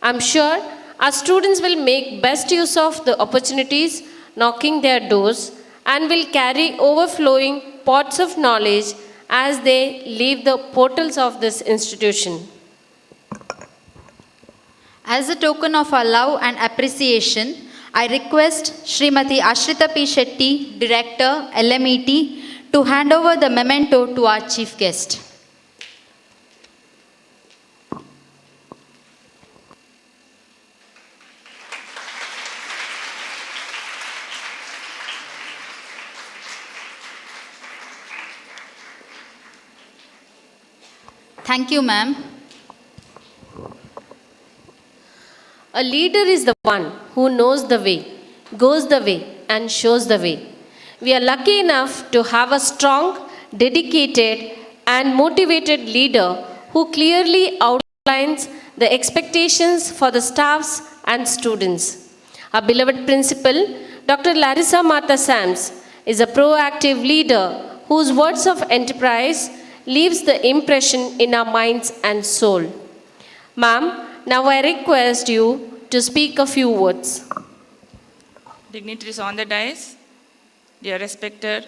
I'm sure our students will make best use of the opportunities knocking their doors and will carry overflowing pots of knowledge as they leave the portals of this institution. As a token of our love and appreciation, I request Srimati Ashrita P. Shetty, Director, LMET, to hand over the memento to our chief guest. Thank you, ma'am. A leader is the one who knows the way, goes the way, and shows the way. We are lucky enough to have a strong, dedicated, and motivated leader who clearly outlines the expectations for the staffs and students. Our beloved principal, Dr. Larissa Martha Sams, is a proactive leader whose words of enterprise leaves the impression in our minds and soul. Ma'am, now I request you to speak a few words. Dignitaries on the dais, dear respected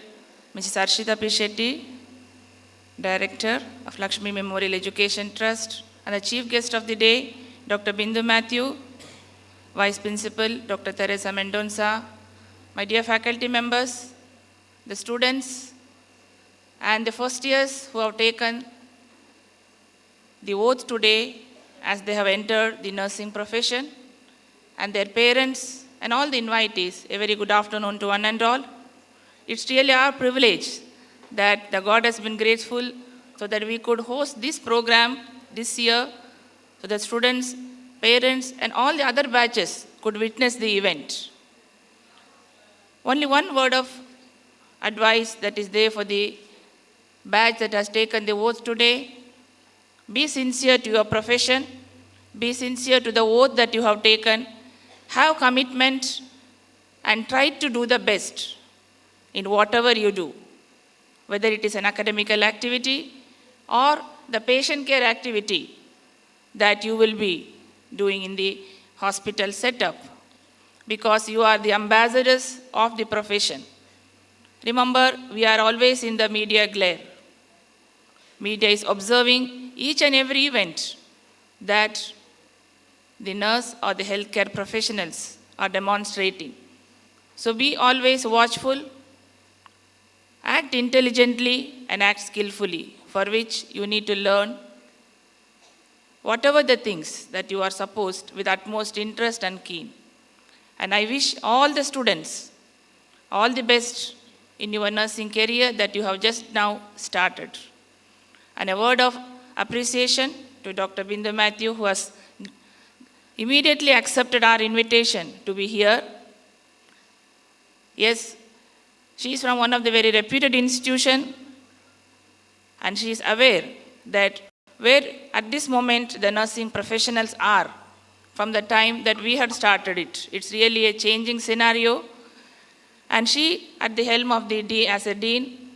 Mrs. Arshita P. Shetty, Director of Laxmi Memorial Education Trust, and the Chief Guest of the day, Dr. Bindu Matthew, Vice Principal, Dr. Teresa Mendonça, my dear faculty members, the students, and the first years who have taken the oath today as they have entered the nursing profession, and their parents, and all the invitees, a very good afternoon to one and all. It's really our privilege that the God has been graceful so that we could host this program this year so that students, parents, and all the other batches could witness the event. Only one word of advice that is there for the batch that has taken the oath today. Be sincere to your profession. Be sincere to the oath that you have taken. Have commitment and try to do the best in whatever you do, whether it is an academical activity or the patient care activity that you will be doing in the hospital setup, because you are the ambassadors of the profession. Remember, we are always in the media glare. Media is observing each and every event that the nurse or the healthcare professionals are demonstrating. So be always watchful, act intelligently and act skillfully, for which you need to learn whatever the things that you are supposed with utmost interest and keen. And I wish all the students all the best in your nursing career that you have just now started. And a word of appreciation to Dr. Bindu Matthew, who has immediately accepted our invitation to be here. Yes, she is from one of the very reputed institutions, and she is aware that where at this moment the nursing professionals are from the time that we had started it. It's really a changing scenario. And she, at the helm of the as a dean,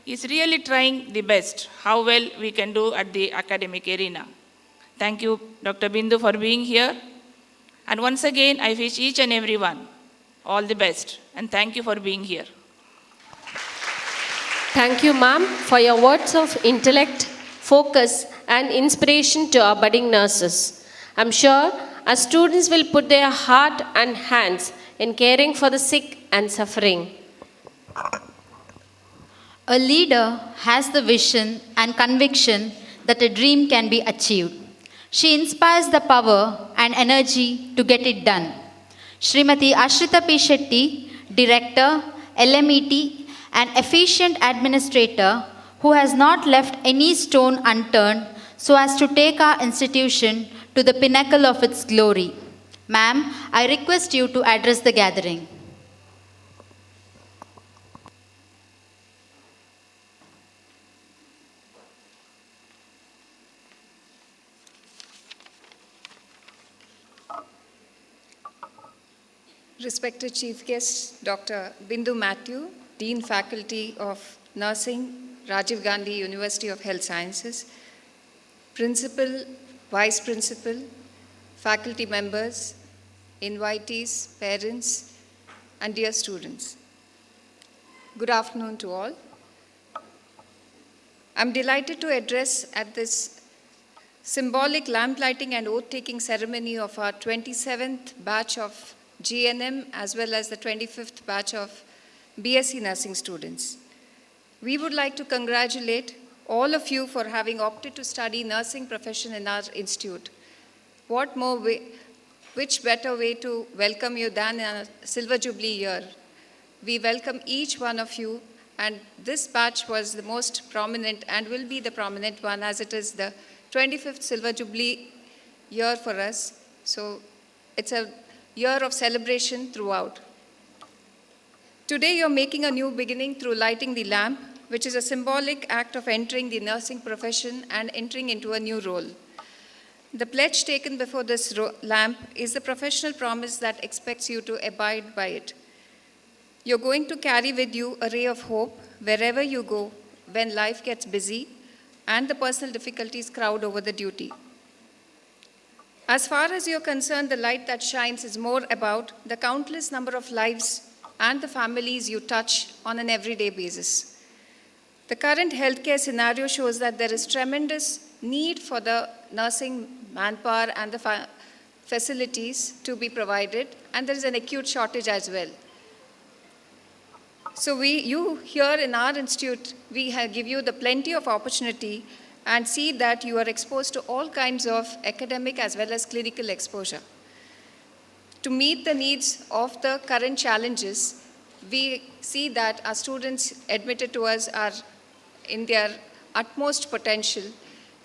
is really trying the best, how well we can do at the academic arena. Thank you, Dr. Bindu, for being here. And once again, I wish each and everyone all the best. And thank you for being here. Thank you, ma'am, for your words of intellect, focus, and inspiration to our budding nurses. I'm sure our students will put their heart and hands in caring for the sick and suffering. A leader has the vision and conviction that a dream can be achieved. She inspires the power and energy to get it done. Srimati Ashrita P. Shetty, Director, LMET, an efficient administrator who has not left any stone unturned so as to take our institution to the pinnacle of its glory. Ma'am, I request you to address the gathering. Respected Chief Guest, Dr. Bindu Matthew, Dean Faculty of Nursing, Rajiv Gandhi University of Health Sciences, Principal, Vice Principal, faculty members, invitees, parents, and dear students. Good afternoon to all. I'm delighted to address at this symbolic lamp lighting and oath-taking ceremony of our 27th batch of GNM as well as the 25th batch of BSc Nursing students. We would like to congratulate all of you for having opted to study nursing profession in our institute. Which better way to welcome you than a Silver Jubilee year? We welcome each one of you, and this batch was the most prominent and will be the prominent one as it is the 25th Silver Jubilee year for us. So it's a year of celebration throughout. Today you're making a new beginning through lighting the lamp, which is a symbolic act of entering the nursing profession and entering into a new role. The pledge taken before this lamp is the professional promise that expects you to abide by it. You're going to carry with you a ray of hope wherever you go when life gets busy and the personal difficulties crowd over the duty. As far as you're concerned, the light that shines is more about the countless number of lives and the families you touch on an everyday basis. The current healthcare scenario shows that there is tremendous need for the nursing manpower and the facilities to be provided, and there is an acute shortage as well. So you here in our institute, we give you the plenty of opportunity and see that you are exposed to all kinds of academic as well as clinical exposure. To meet the needs of the current challenges, we see that our students admitted to us are in their utmost potential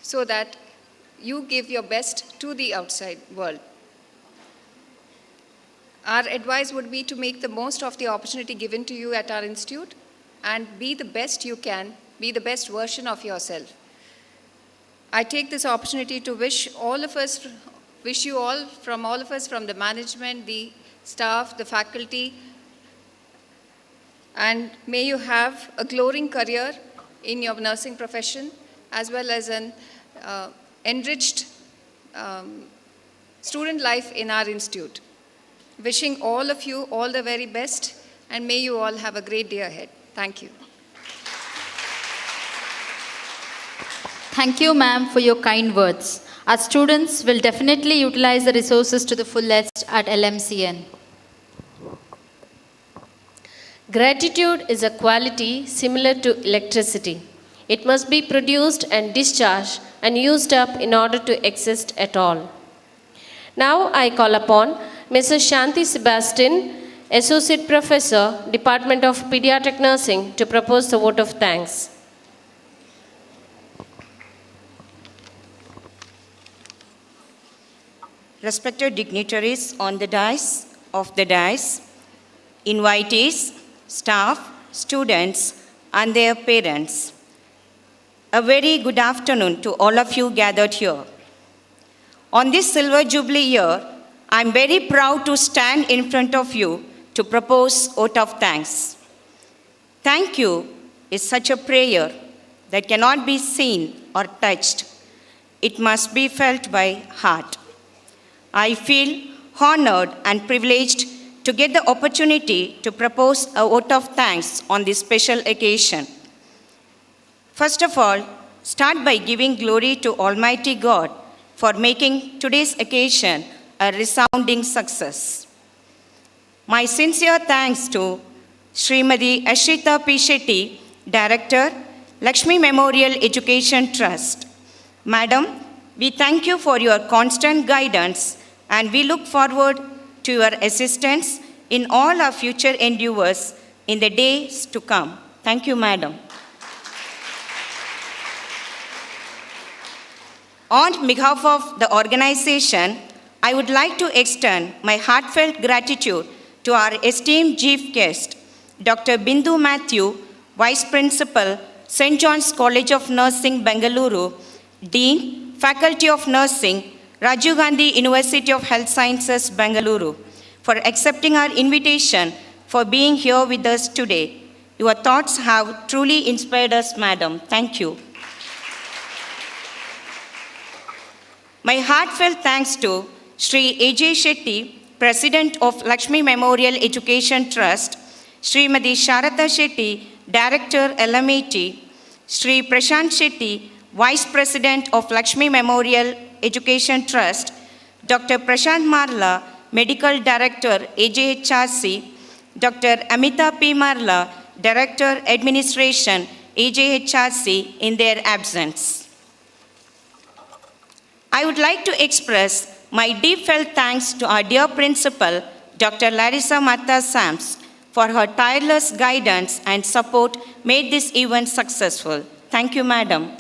so that you give your best to the outside world. Our advice would be to make the most of the opportunity given to you at our institute and be the best you can, be the best version of yourself. I take this opportunity to wish you all from the management, the staff, the faculty, and may you have a glowing career in your nursing profession as well as an enriched student life in our institute. Wishing all of you all the very best, and may you all have a great day ahead. Thank you. Thank you, ma'am, for your kind words. Our students will definitely utilize the resources to the fullest at LMCN. Gratitude is a quality similar to electricity. It must be produced and discharged and used up in order to exist at all. Now I call upon Mrs. Shanti Sebastian, Associate Professor, Department of Pediatric Nursing, to propose the vote of thanks. Respected dignitaries on the dais, off the dais, invitees, staff, students, and their parents. A very good afternoon to all of you gathered here. On this Silver Jubilee year, I am very proud to stand in front of you to propose vote of thanks. Thank you is such a prayer that cannot be seen or touched. It must be felt by heart. I feel honored and privileged to get the opportunity to propose a vote of thanks on this special occasion. First of all, start by giving glory to Almighty God for making today's occasion a resounding success. My sincere thanks to Srimati Ashrita P. Shetty, Director, Laxmi Memorial Education Trust. Madam, We thank you for your constant guidance, and we look forward to your assistance in all our future endeavors in the days to come. Thank you, Madam. On behalf of the organization, I would like to extend my heartfelt gratitude to our esteemed chief guest, Dr. Bindu Matthew, Vice Principal, St. John's College of Nursing, Bengaluru, Dean, Faculty of Nursing, Rajiv Gandhi University of Health Sciences, Bengaluru, for accepting our invitation for being here with us today. Your thoughts have truly inspired us, Madam. Thank you. My heartfelt thanks to Sri A.J. Shetty, President of Laxmi Memorial Education Trust, Srimati Sharada Shetty, Director LMAT, Sri Prashant Shetty, Vice President of Laxmi Memorial Education Trust, Dr. Prashant Marla, Medical Director AJHRC, Dr. Amita P. Marla, Director Administration AJHRC, in their absence. I would like to express my deep felt thanks to our dear principal, Dr. Larissa Mata Sams, for her tireless guidance and support made this event successful. Thank you, Madam.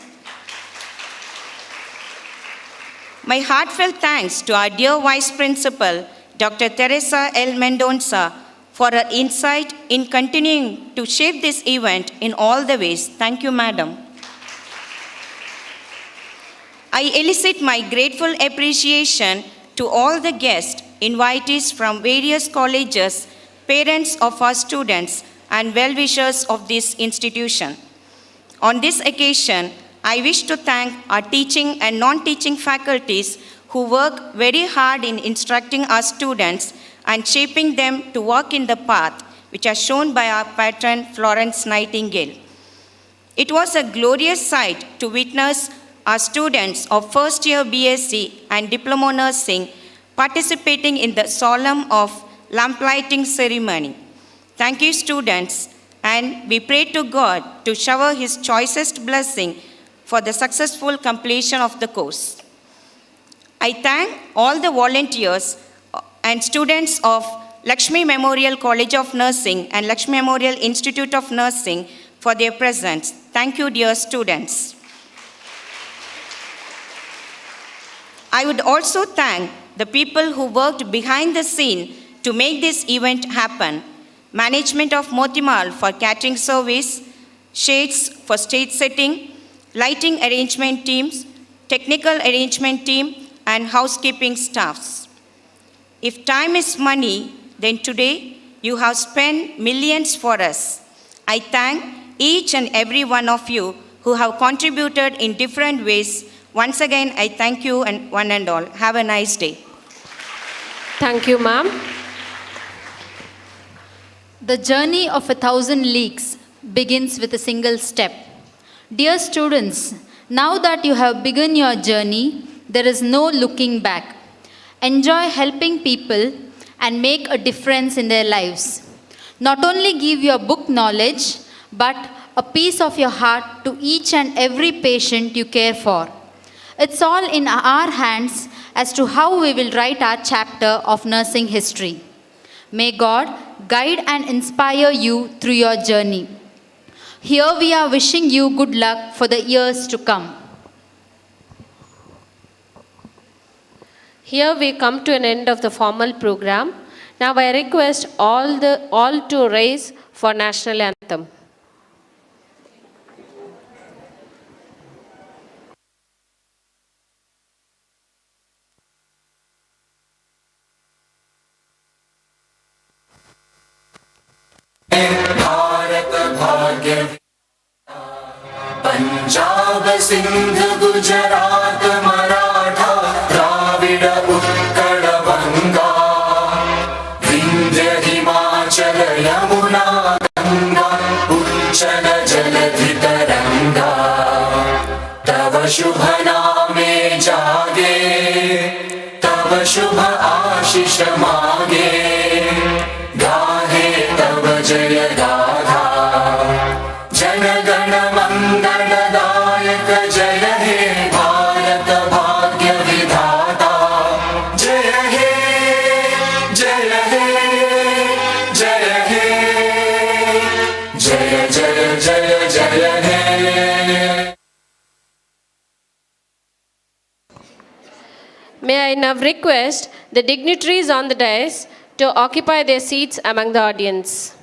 My heartfelt thanks to our dear Vice Principal, Dr. Teresa L. Mendonça, for her insight in continuing to shape this event in all the ways. Thank you, Madam. I elicit my grateful appreciation to all the guests, invitees from various colleges, parents of our students, and well-wishers of this institution. On this occasion, I wish to thank our teaching and non-teaching faculties who work very hard in instructing our students and shaping them to walk in the path which are shown by our patron, Florence Nightingale. It was a glorious sight to witness our students of first year BSc and Diploma Nursing participating in the solemn of lamplighting ceremony. Thank you, students, and we pray to God to shower His choicest blessing for the successful completion of the course. I thank all the volunteers and students of Laxmi Memorial College of Nursing and Laxmi Memorial Institute of Nursing for their presence. Thank you, dear students. I would also thank the people who worked behind the scene to make this event happen. Management of Motimal for catering service, shades for stage setting, lighting arrangement teams, technical arrangement team, and housekeeping staffs. If time is money, then today you have spent millions for us. I thank each and every one of you who have contributed in different ways. Once again, I thank you and one and all. Have a nice day. Thank you, ma'am. The journey of 1,000 leagues begins with a single step. Dear students, now that you have begun your journey, there is no looking back. Enjoy helping people and make a difference in their lives. Not only give your book knowledge, but a piece of your heart to each and every patient you care for. It's all in our hands as to how we will write our chapter of nursing history. May God guide and inspire you through your journey. Here we are wishing you good luck for the years to come. Here we come to an end of the formal program. Now I request all to rise for national anthem. Punjab Sindh Gujarat Maratha Dravid Utkal बंगा विंध्य हिमाचल यमुना गंगा उच्चल जलधि तरंगा तव शुभ नामे जागे तव शुभ आशीष मांगे गाहे तव जय गाथा जन गण मंगलदायक जय हे भारत भाग्य I now request the dignitaries on the dais to occupy their seats among the audience.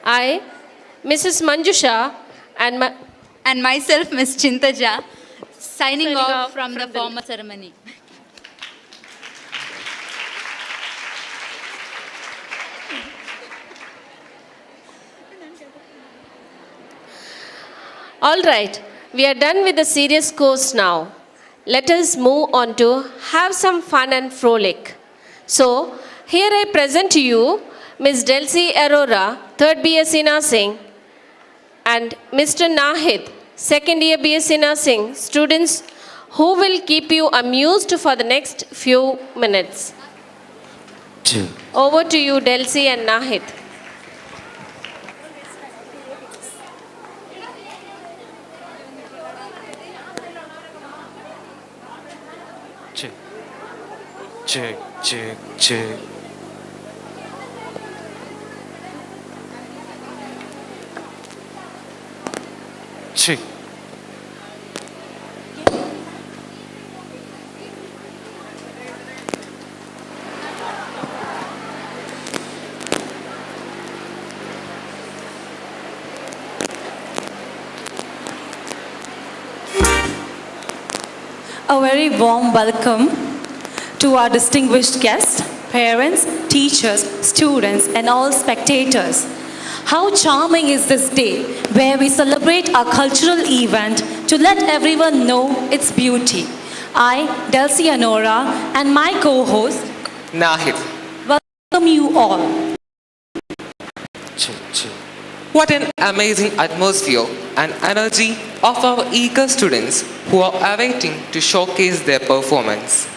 I, Mrs. Manjusha, And myself, Ms. Chintaja, signing off off from the from the- formal ceremony. All right, we are done with the serious course now. Let us move on to have some fun and frolic. So, here I present to you Ms. Delcy Arora, 3rd BSc Nursing, and Mr. Nahid, 2nd year BSc Nursing, students who will keep you amused for the next few minutes. Over to you, Delcy and Nahid. Check. Check, check, check. Check. A very warm welcome to our distinguished guests, parents, teachers, students, and all spectators. How charming is this day where we celebrate our cultural event to let everyone know its beauty. I, Delcy Anora, and my co-host, Nahid. welcome you all. Check, check. What an amazing atmosphere and energy of our eager students who are awaiting to showcase their performance.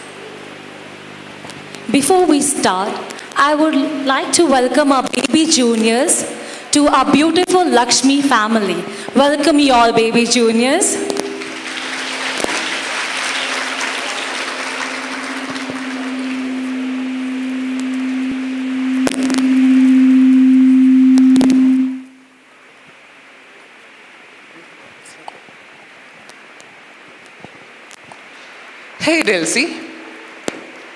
Before we start, I would like to welcome our baby juniors to our beautiful Laxmi family. Welcome you all, baby juniors. Hey Delcy,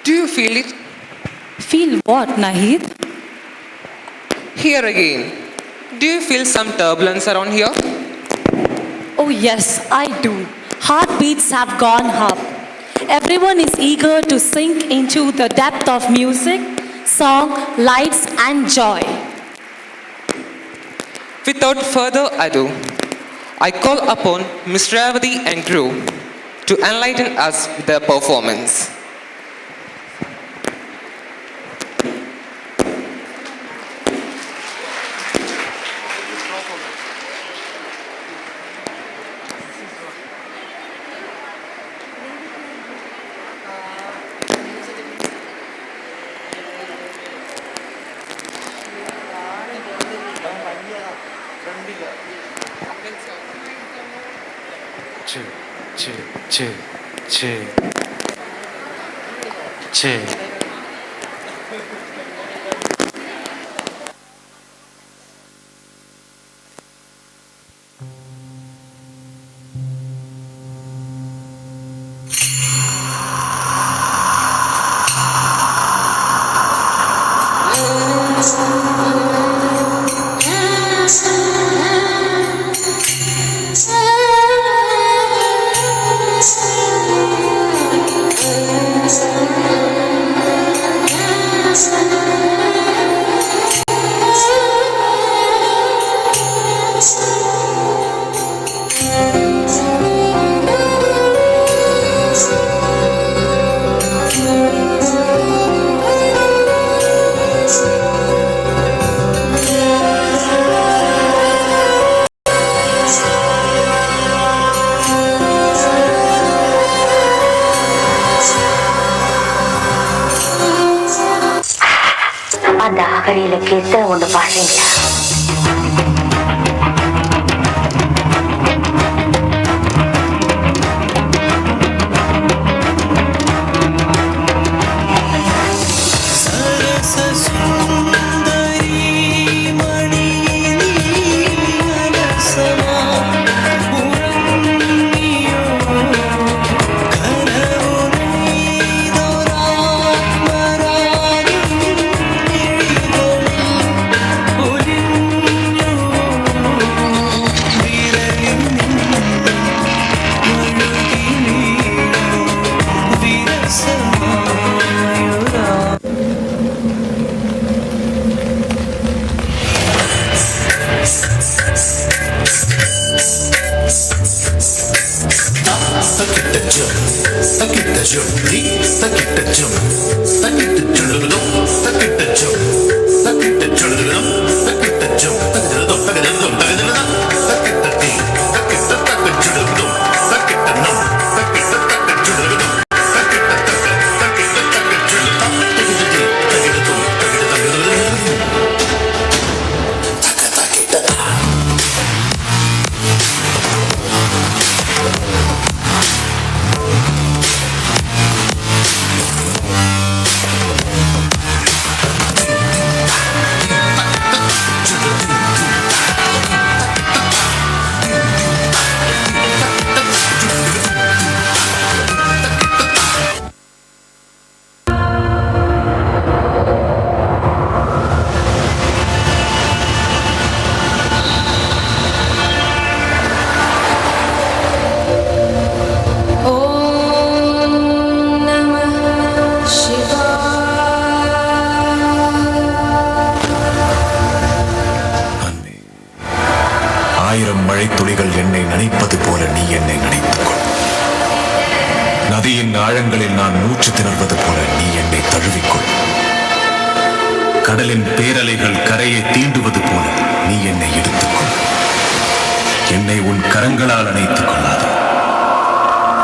do you feel it? Feel what, Nahid? Here again. Do you feel some turbulence around here? Oh yes, I do. Heartbeats have gone up. Everyone is eager to sink into the depth of music, song, lights and joy. Without further ado, I call upon Ms. Ravati and crew to enlighten us with their performance. Check, check, check, check, check. அந்த அகரியில கேட்ட ஒன்று பாருங்களா? சுந்தரி மணி jum, takita jum, takita jum, takita jum, takita jum, takita jum, takita jum, takita jum, takita jum, takita ti, takita takita jum, takita num, takita takita jum, takita takita takita jum, takita ti, takita tum, takita takita takita. ஆயிரம் மழை துளிகள் என்னை நினைப்பது போல நீ என்னை நினைத்துக்கொள். நதியின் ஆழங்களில் நான் மூச்சு திணறுவது போல நீ என்னை தழுவிக்கொள். கடலின் பேரலைகள் கரையை தீண்டுவது போல நீ என்னை எடுத்துக்கொள். என்னை உன் கரங்களால் அணைத்துக் கொள்ளாது,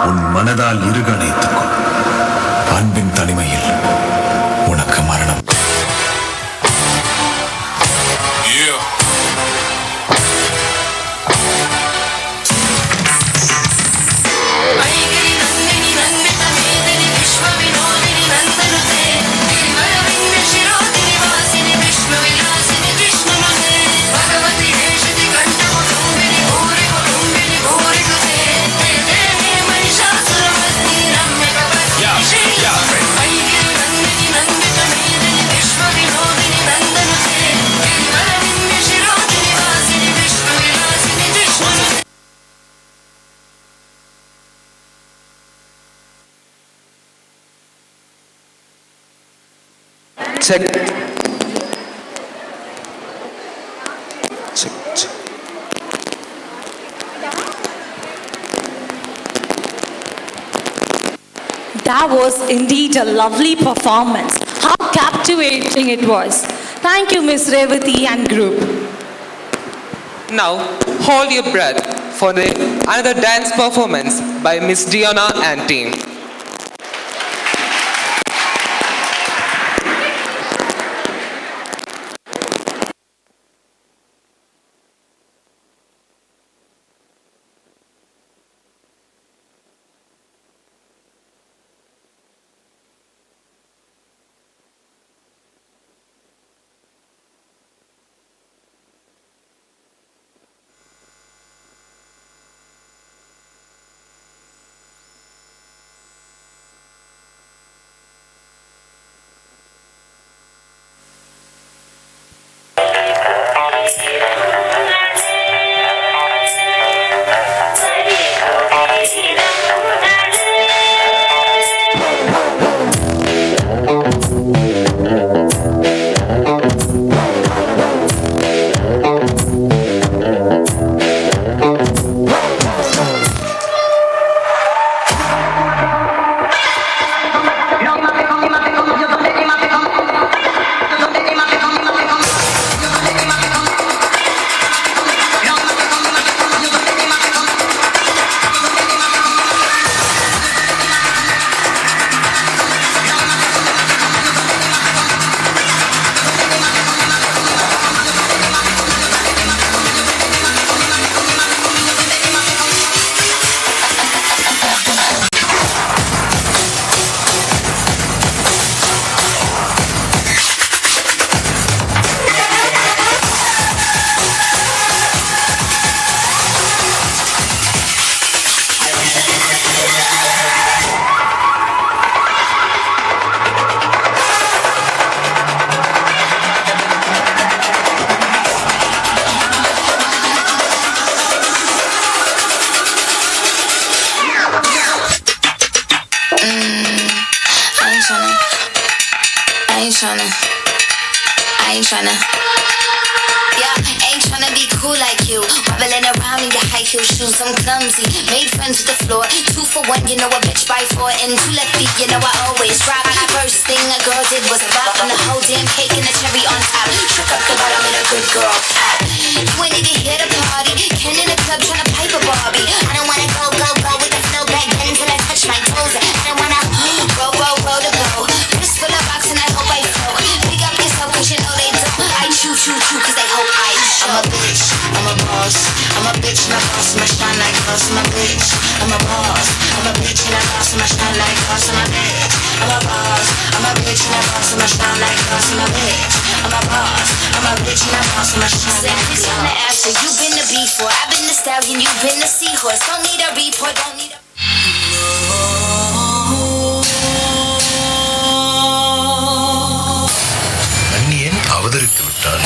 உன் மனதால் இறுக அணைத்துக்கொள். அன்பின் தனிமையில் உனக்கு மரணம். Check. Check. Check. That was indeed a lovely performance. How captivating it was. Thank you, Miss Revati and group. Now, hold your breath for another dance performance by Miss Diana and team. I ain't tryna. Yeah, ain't tryna be cool like you. Wobbling around in your high heel shoes, I'm clumsy. Made friends with the floor. 2 for 1, you know a bitch by 4. And 2 left feet, you know I always rock. First thing a girl did was rock on the whole damn cake and the cherry on top. Shook up the bottom with a good girl pop. You ain't even here to party. Ken in the club tryna pipe a Barbie. I don't wanna go with the flow back then until I touch my toes. I don't wanna roll to go. Wrist full of rocks and I hope I flow. Pick up yourself cause you know they don't. I chew cause they hope I show. I'm a bitch, I'm a boss. I'm a bitch and a boss, I'ma shine like boss. I'm a bitch, I'm a boss. I'm a bitch and a boss, I'ma shine like boss. I'm a bitch, I'm a boss. I'm a bitch and a boss, I'ma shine like boss. I'm a bitch, I'm a boss. I'm a bitch and a boss, I'ma shine like boss. On the after, you've been the B4, I've been the stallion, you've been the seahorse. Don't need a report, don't need a... அந்நியன் அவதரித்து விட்டார்.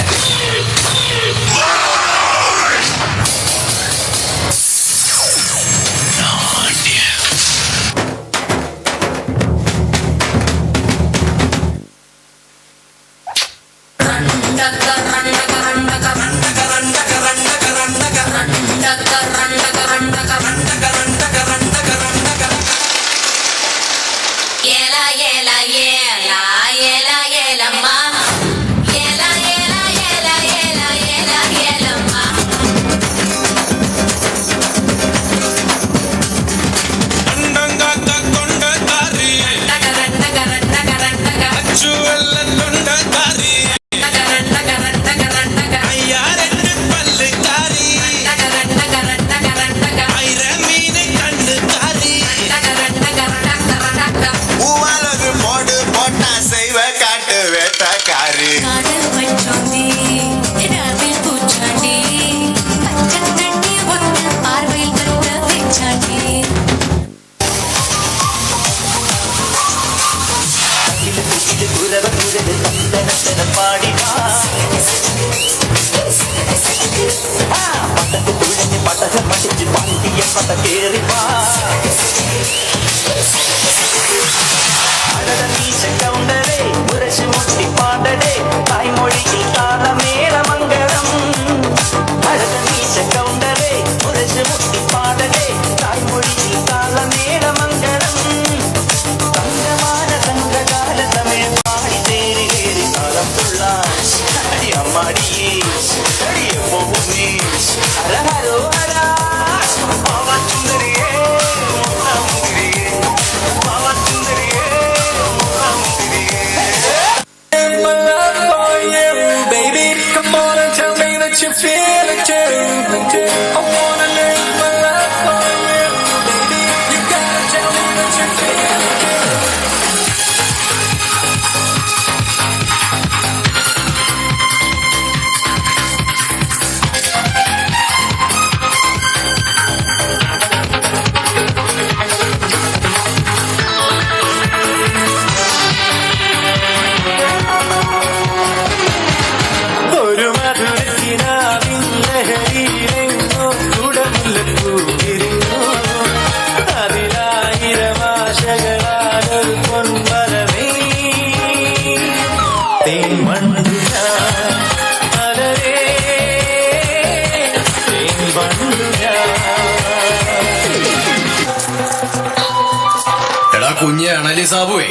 കുഞ്ഞ് അണലി സാബുവേ,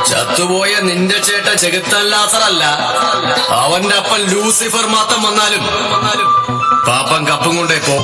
ചത്തുപോയ നിന്റെ ചേട്ട ചെകുത്തല്ലാസറല്ല, അവന്റെ അപ്പൻ Lucifer മാത്രം വന്നാലും പാപ്പൻ കപ്പും കൊണ്ടേ പോ.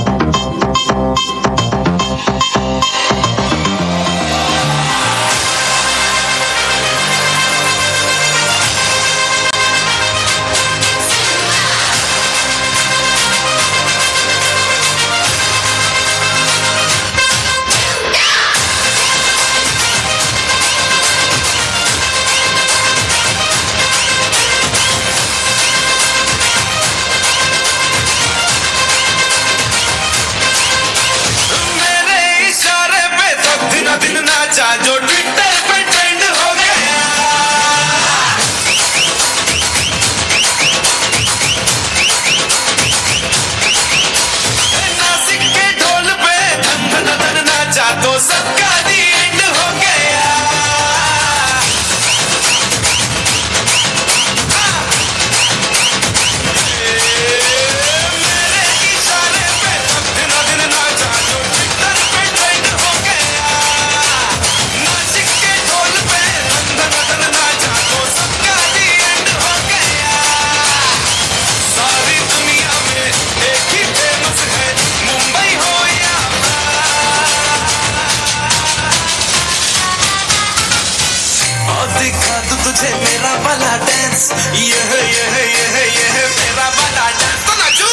dance. Yeah, yeah, yeah, yeah, mera wala dance. तो नाचो.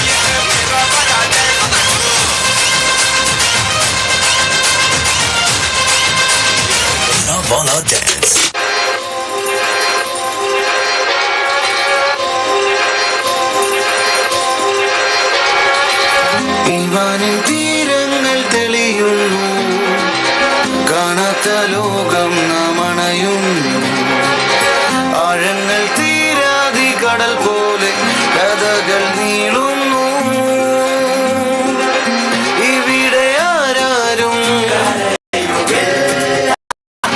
Yeah, mera wala dance. तो नाचो. Mera wala dance. ഇവാനിൻ തീരങ്ങൾ തെളിയുന്നു കാണാത്ത ലോകം നാം അണയുന്നു ആഴങ്ങൾ തീരാതി കടൽ പോലെ കഥകൾ നീളുന്നു ഇവിടെ ആരാരും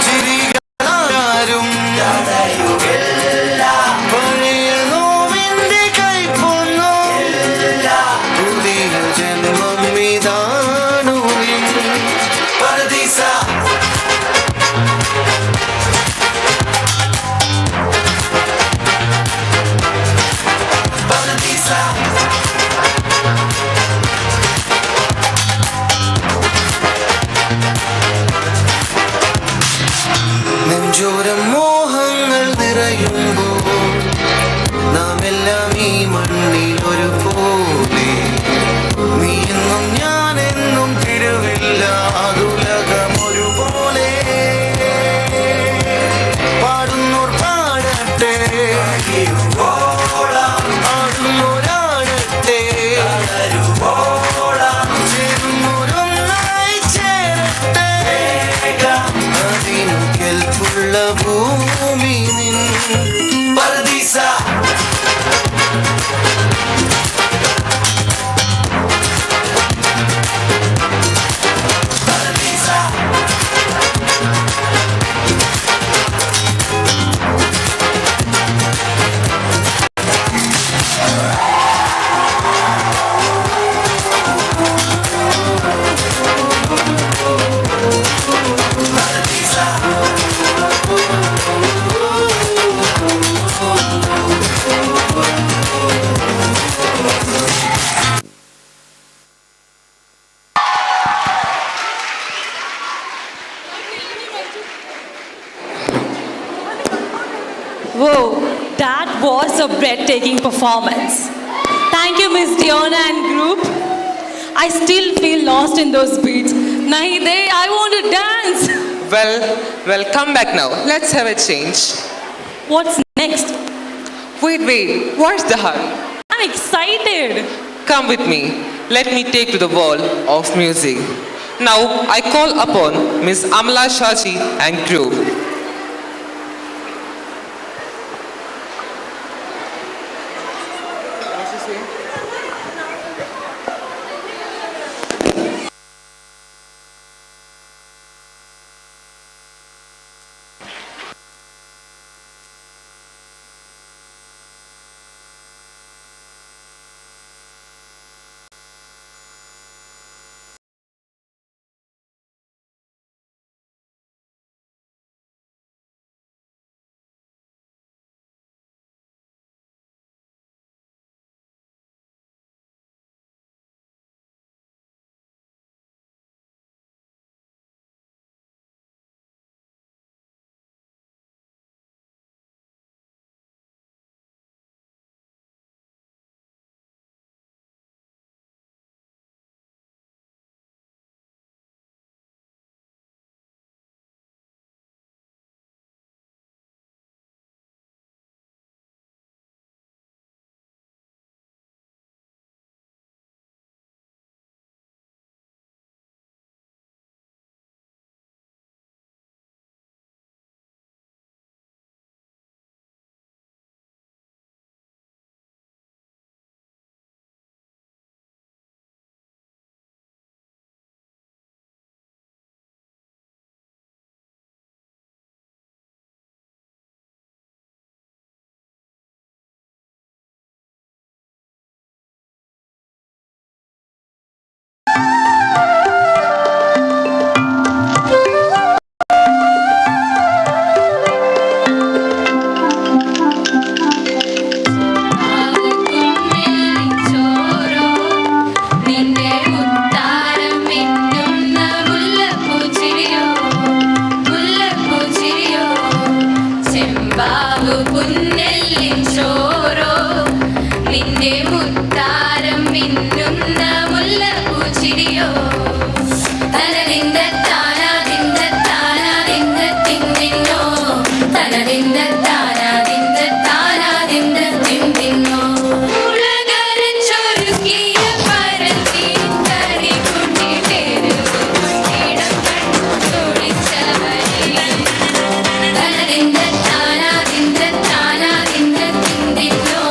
ചിരികളാരും പഴയ നോവിന്റെ കൈപ്പൊന്നു പുതിയ ജന്മം ഇതാണു പരദീസ പരദീസ നെഞ്ചോരം മോഹങ്ങൾ നിറയുമ്പോൾ നാം എല്ലാം ഈ മണ്ണിൽ ഒരുപോലെ നീയെന്നും ഞാനെന്നും തിരുവില്ല അതുലകം ഒരുപോലെ പാടുന്നോർ പാടട്ടെ ആടുന്നോരാടട്ടെ ചേരുന്നോരൊന്നായി ചേരട്ടെ അതിനു കെൽപ്പുള്ള ഭൂമി നിൻ പരദീസ Whoa, that was a breathtaking performance. Thank you, Miss Diona and group. I still feel lost in those beats. Nahide, I want to dance. Well, come back now. Let's have a change. What's next? Wait, what's the hurry? I'm excited. Come with me. Let me take to the world of music. Now, I call upon Miss Amla Shaji and group. മുത്താരം മിന്നുന്ന മുല്ലപ്പൂച്ചിരിയോ തനതിന്ത താനാതിന്ത താനാതിന്ത തിന്തിന്നോ തനതിന്ത താനാതിന്ത താനാതിന്ത തിന്തിന്നോ ഉലകരച്ചൊരുക്കിയ പരത്തിൻ കറി കുട്ടി പേര് ഇടം കണ്ടു തുടിച്ചവരെ തനതിന്ത താനാതിന്ത താനാതിന്ത തിന്തിന്നോ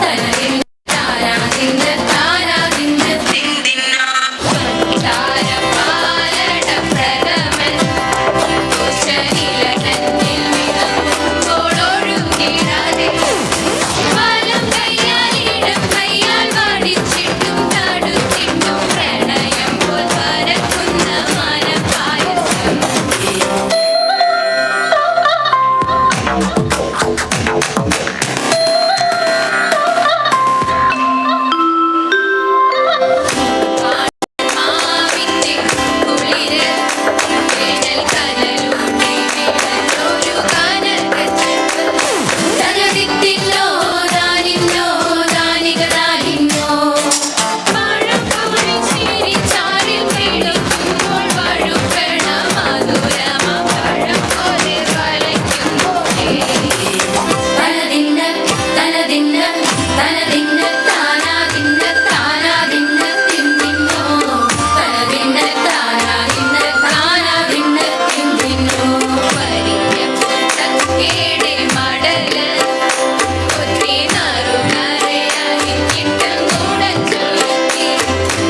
തനതിന്ത താനാതിന്ത താനാതിന്ത തിന്തിന്നോ താരപാലട പ്രഥമൻ കുശലില തന്നിൽ വിളമ്പോടൊഴുകിടാതെ വലം കയ്യാൽ ഇടം കയ്യാൽ വാടിച്ചിട്ടും തടുത്തിട്ടും പ്രണയം പോൽ വരക്കുന്ന മനപായസം മാവിന്റെ കുളിര് വേനൽ കനലുണ്ടി വിളഞ്ഞൊരു കനകച്ചെപ്പ് തനതിത്തിന്നോ ദാനിന്നോ ദാനിക ദാനിന്നോ പഴംപൊരി ചിരിച്ചാരിൽ പിടിക്കുമ്പോൾ വഴുക്കണ മധുരമ പഴം പോലെ വലയ്ക്കുമ്പോഴേ തനതിന്ന തനതിന്ന തനതിന്ന താനാതിന്ന താനാതിന്ന തിന്തിന്നോ തനതിന്ന താനാതിന്ന താനാതിന്ന തിന്തിന്നോ പരിയപ്പൻ തക്കേടെ മടല് ഒത്തിരി നറുനരയരിഞ്ഞിട്ടും കൂടച്ചൊലുത്തി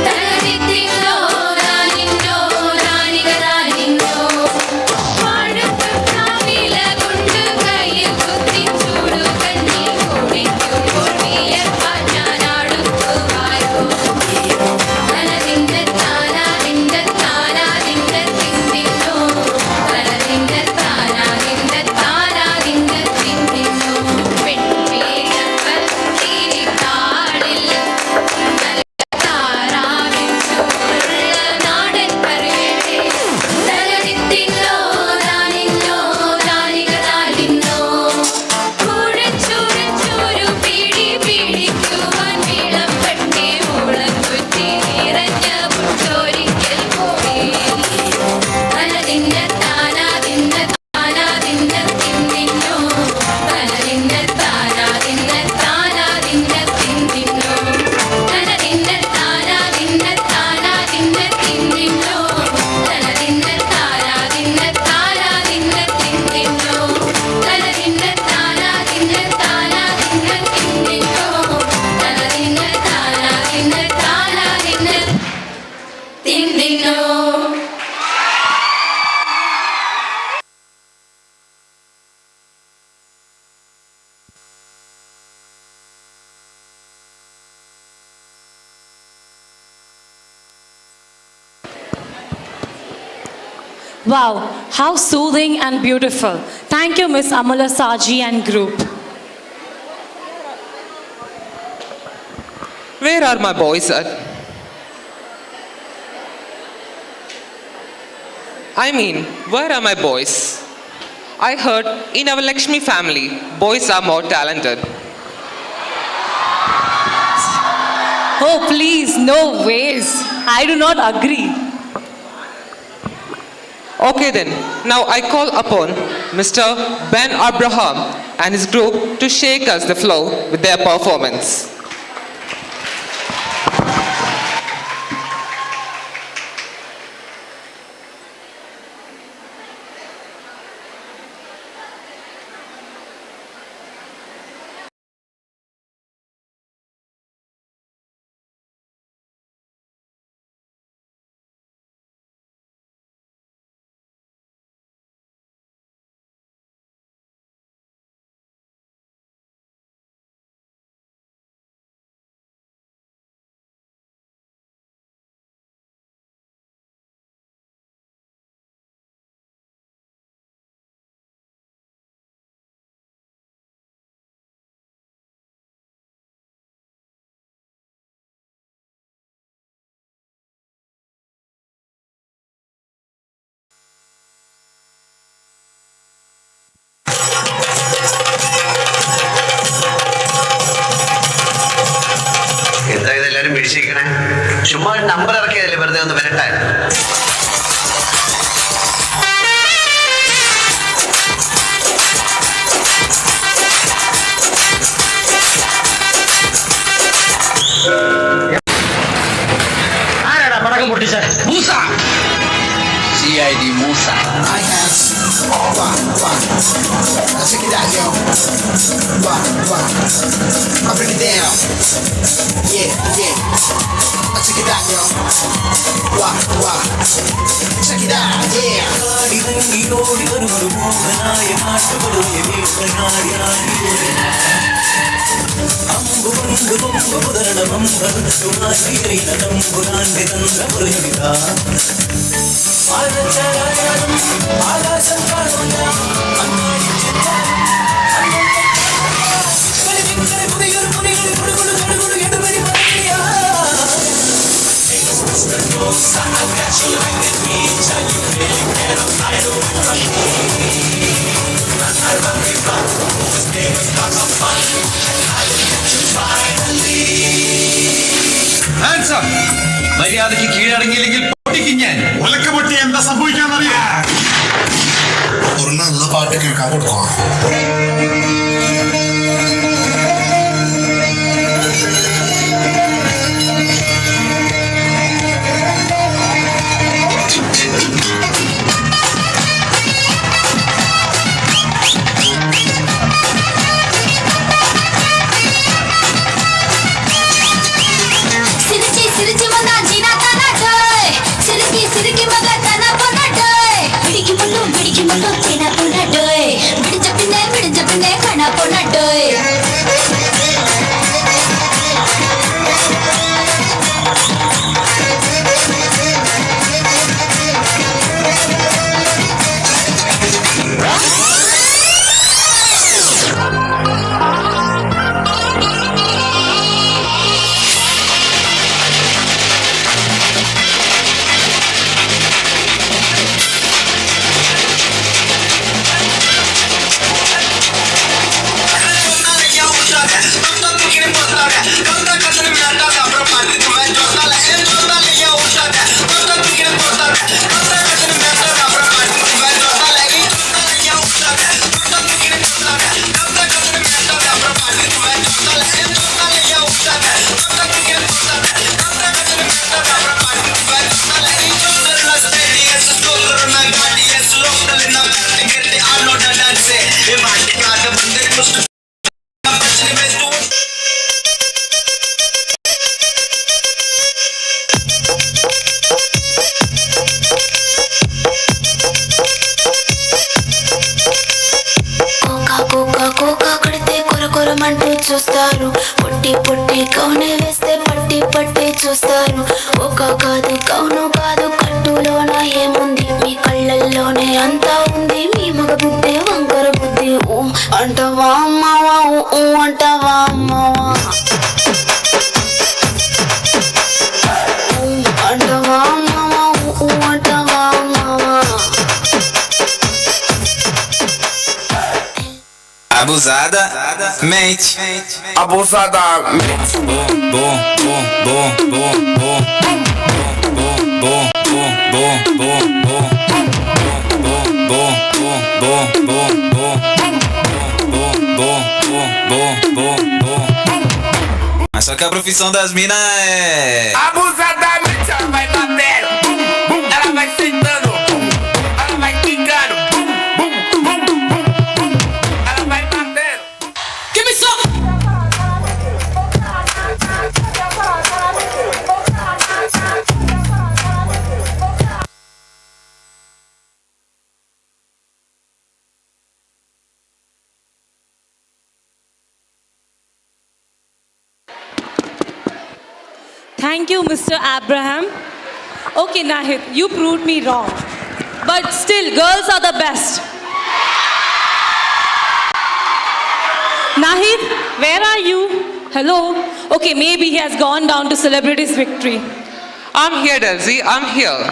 തനതിത്തിന്നോ ദാനിന്നോ ദാനിക ദാനിന്നോ വാഴക്കവില കൊണ്ട് കയ്യിൽ കുത്തി ചൂടുകഞ്ഞി കുടിക്കുമ്പോൾ വിയർപ്പാൽ ഞാൻ അടുത്തുവായോ തനതിന്ത താനാതിന്ത താനാതിന്ത തിന്തിന്നോ തനതിന്ത താനാതിന്ത താനാതിന്ത തിന്തിന്നോ വെട്ടിയപ്പത്തിരി താളിൽ നല്ല താറാവിൻ ചോറുള്ള നാടൻ കറിവേണ്ടേ തനതിത്തിന്നോ ദാനിന്നോ ദാനിക ദാനിന്നോ കുഴച്ചുരച്ചൊരു പിടി പിടിക്കുവാൻ വിളമ്പട്ടെ മുളം കുറ്റി നിറഞ്ഞ മുട്ടൊരിക്കൽ പോയി തനതിന്ന താനാതിന്ന താനാതിന്ന തിന്തിന്നോ തനതിന്ന താനാതിന്ന താനാതിന്ന തിന്തിന്നോ തനതിന്ന താനാതിന്ന താനാതിന്ന തിന്തിന്നോ തനതിന്ന താനാതിന്ന താനാതിന്ന തിന്തിന്നോ തനതിന്ന താനാതിന്ന താനാതിന്ന തിന്തിന്നോ തനതിന്ന താനാതിന്ന താനാതിന്ന തിന്തിന്നോ Wow, how soothing and beautiful. Thank you, Miss Amula Saji and group. Where are my boys at? I mean, where are my boys? I heard in our Laxmi family, boys are more talented. Oh, please, no ways. I do not agree. Okay then, now I call upon Mr. Ben Abraham and his group to shake us the floor with their performance. പിടിച്ചിരിക്കണേ? ചുമ്മാ number ഇറക്കിയതല്ലേ വെറുതെ ഒന്ന് വരട്ടെ. ആരാടാ പടക്കം പൊട്ടിച്ച? Musa. CID Musa. Check it out, yo. I break it down. Yeah. Check it out, yo. Check it out, yeah. മര്യാദയ്ക്ക് കീഴടങ്ങിയില്ലെങ്കിൽ പൊട്ടിക്കും ഞാൻ. ഉലക്ക് പൊട്ടി എന്താ സംഭവിക്കാന്നറിയാ? ഒരു നല്ല പാട്ട് കേൾക്കാൻ കൊടുക്കാം. చూస్తారు పొట్టి పొట్టి కౌనే వేస్తే పట్టి పట్టి చూస్తారు ఒక కాదు కౌను కాదు కట్టులోన ఏముంది మీ కళ్ళల్లోనే అంతా ఉంది మీ మగ బుద్ధి వంకర బుద్ధి ఊ అంటవా అమ్మవా ఊ అంటవా అమ్మవా అంటవా అమ్మవా ఊ అంటవా అమ్మవా Abusada, mente. Abusada, mente. Bom. Mas só que a profissão das minas é... Abusadamente ela vai batendo, bum, ela vai sentando, bum, ela vai quicando, bum, ela vai batendo. Give me some! Thank you, Mr. Abraham. Okay, Nahid, you proved me wrong. But still, girls are the best. Nahid, where are you? Hello? Okay, maybe he has gone down to celebrate his victory. I'm here, Delzi. I'm here.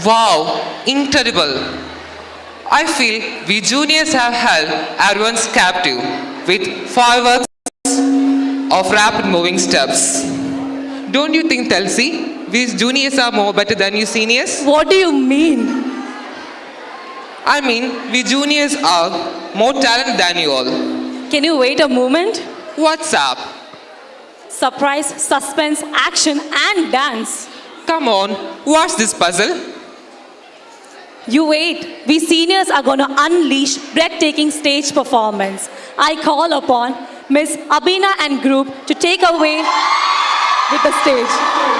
Wow, incredible. I feel we juniors have held everyone's captive with fireworks of rapid moving steps. Don't you think, Telsi, we juniors are more better than you seniors? What do you mean? I mean, we juniors are more talented than you all. Can you wait a moment? What's up? Surprise, suspense, action, and dance. Come on, what's this puzzle? You wait. We seniors are going to unleash breathtaking stage performance. I call upon Miss Abina and group to take away with the stage.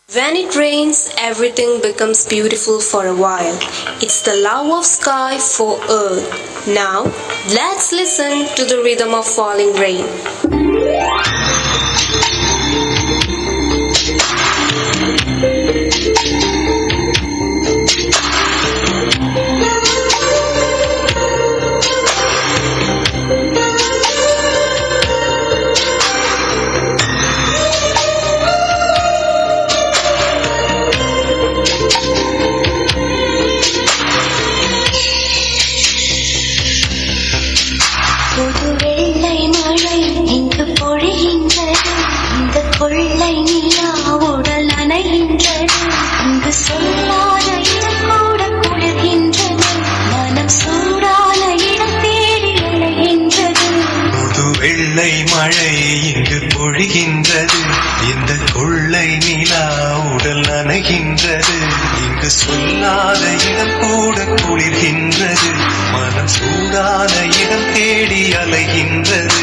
When it rains, everything becomes beautiful for a while. It's the love of sky for earth. Now, let's listen to the rhythm of falling rain. வெள்ளை மழை இங்கு பொழிகின்றது இந்த கொள்ளை நிலா உடல் நனைகின்றது இங்கு சொல்லாத இடம் கூட குளிர்கின்றது மனம் சூடான இடம் தேடி அலைகின்றது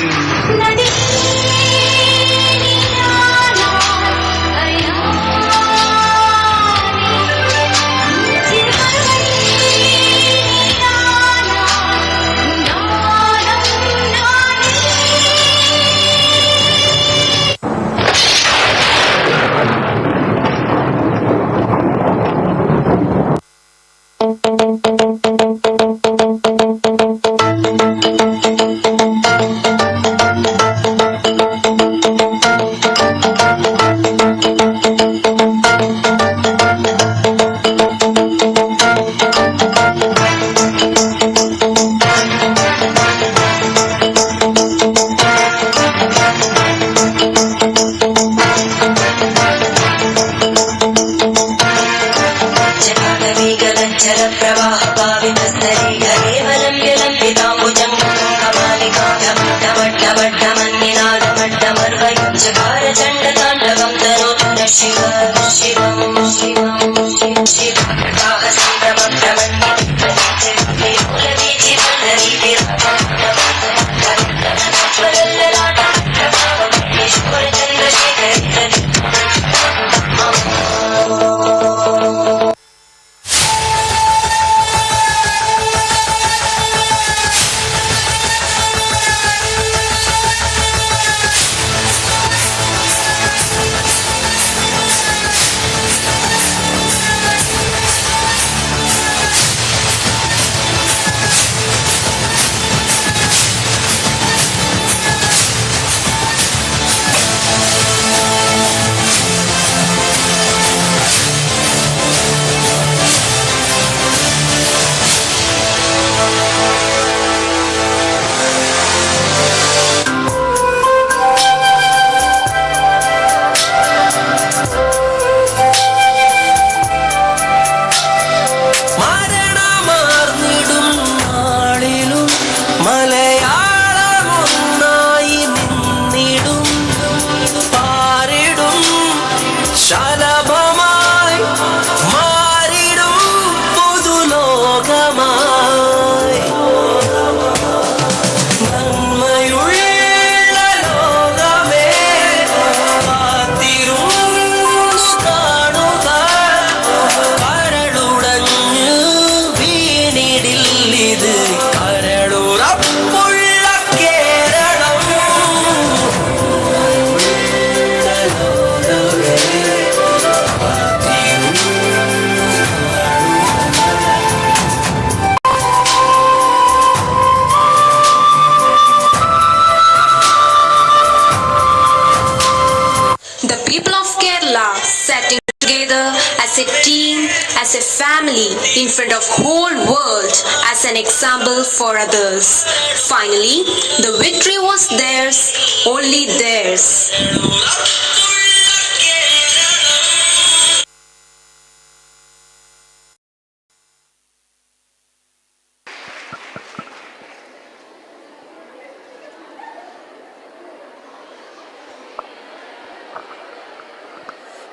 seen as a family in front of whole world as an example for others. Finally, the victory was theirs, only theirs.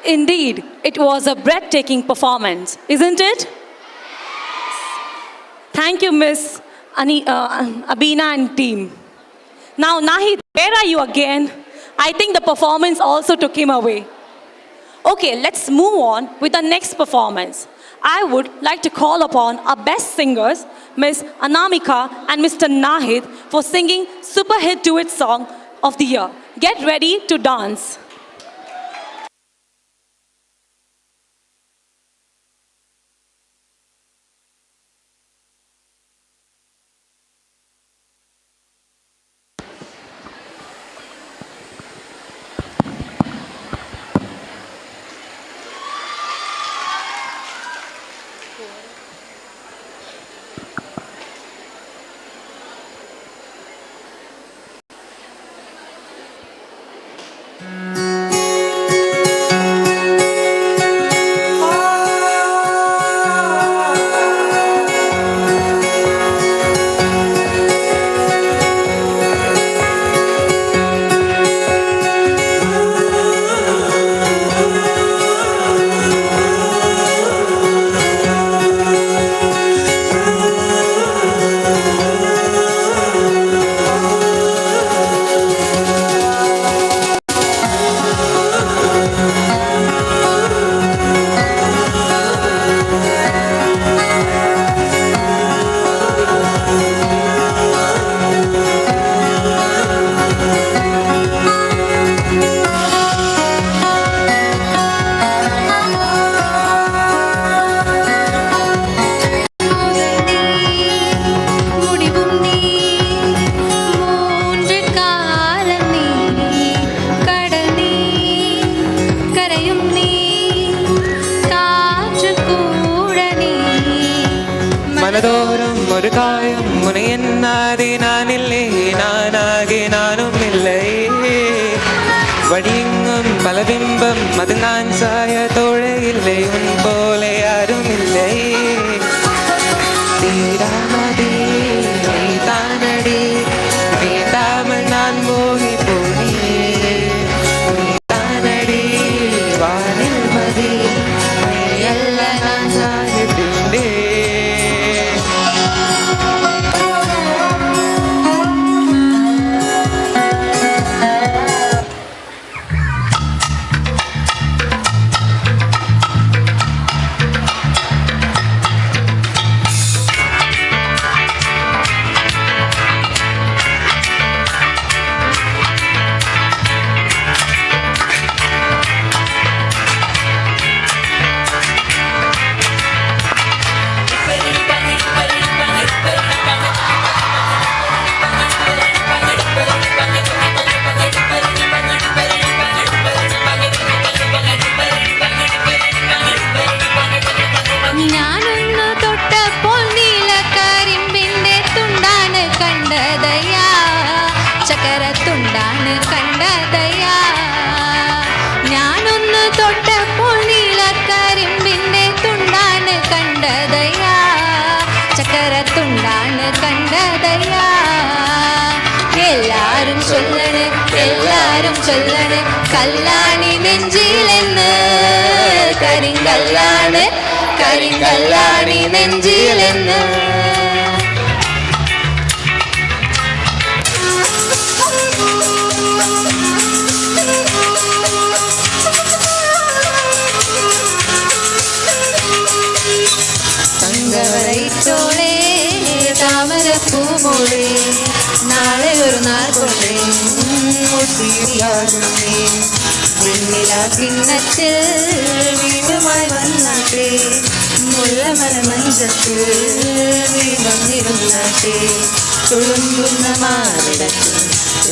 Indeed, it was a breathtaking performance, isn't it? Thank you, Miss Abina and team. Now, Nahid, where are you again? I think the performance also took him away. Okay, let's move on with the next performance. I would like to call upon our best singers, Miss Anamika and Mr. Nahid, for singing super hit duet song of the year. Get ready to dance.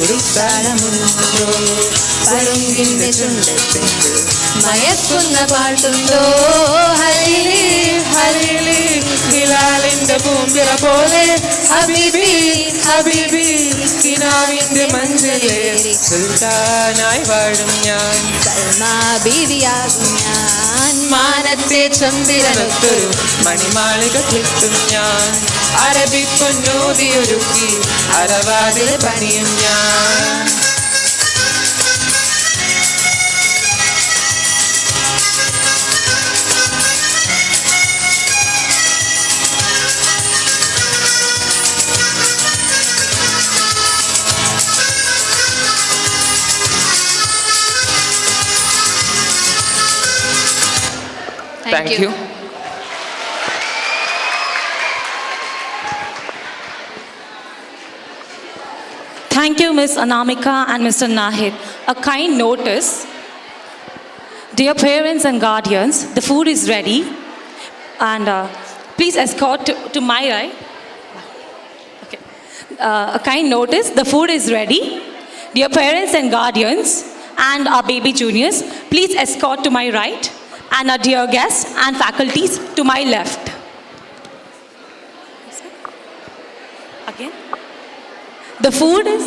ഒരു താളമുണ്ടോ പരുങ്കിന്റെ ചുണ്ടത്തെങ്കിൽ മയക്കുന്ന പാട്ടുണ്ടോ ഹരിലി ഹരിലി ഹിലാലിന്റെ പൂമ്പിറ പോലെ ഹബീബി ഹബീബി കിനാവിന്റെ മഞ്ചലേറി സുൽത്താനായി വാഴും ഞാൻ സൽമാ ബീവിയാകും ഞാൻ മാനത്തെ ചന്ദ്രനൊത്തൊരു മണിമാളിക കിട്ടും ഞാൻ അരബിപ്പൊന്നോതിയൊരുക്കി അരവാതിൽ പണിയും ഞാൻ Thank you. Thank you, Ms. Anamika and Mr. Nahid. A kind notice. Dear parents and guardians, the food is ready. And please escort to my right. Okay. A kind notice, the food is ready. Dear parents and guardians and our baby juniors, please escort to my right. And our dear guests and faculties to my left. Again. The food is...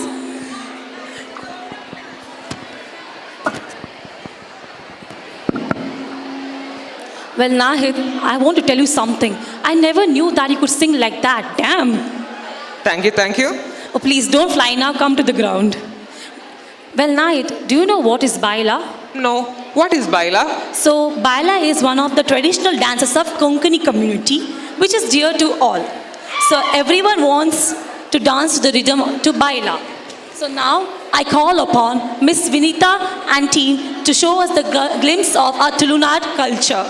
Well, Nahid, I want to tell you something. I never knew that you could sing like that. Damn. Thank you, thank you. Oh, please don't fly now. Come to the ground. Well, Nahid, do you know what is Baila? No. What is Baila? So, Baila is one of the traditional dances of Konkani community, which is dear to all. So, everyone wants to dance to the rhythm to Baila. So, now I call upon Miss Vinita and team to show us the glimpse of our Tulunad culture.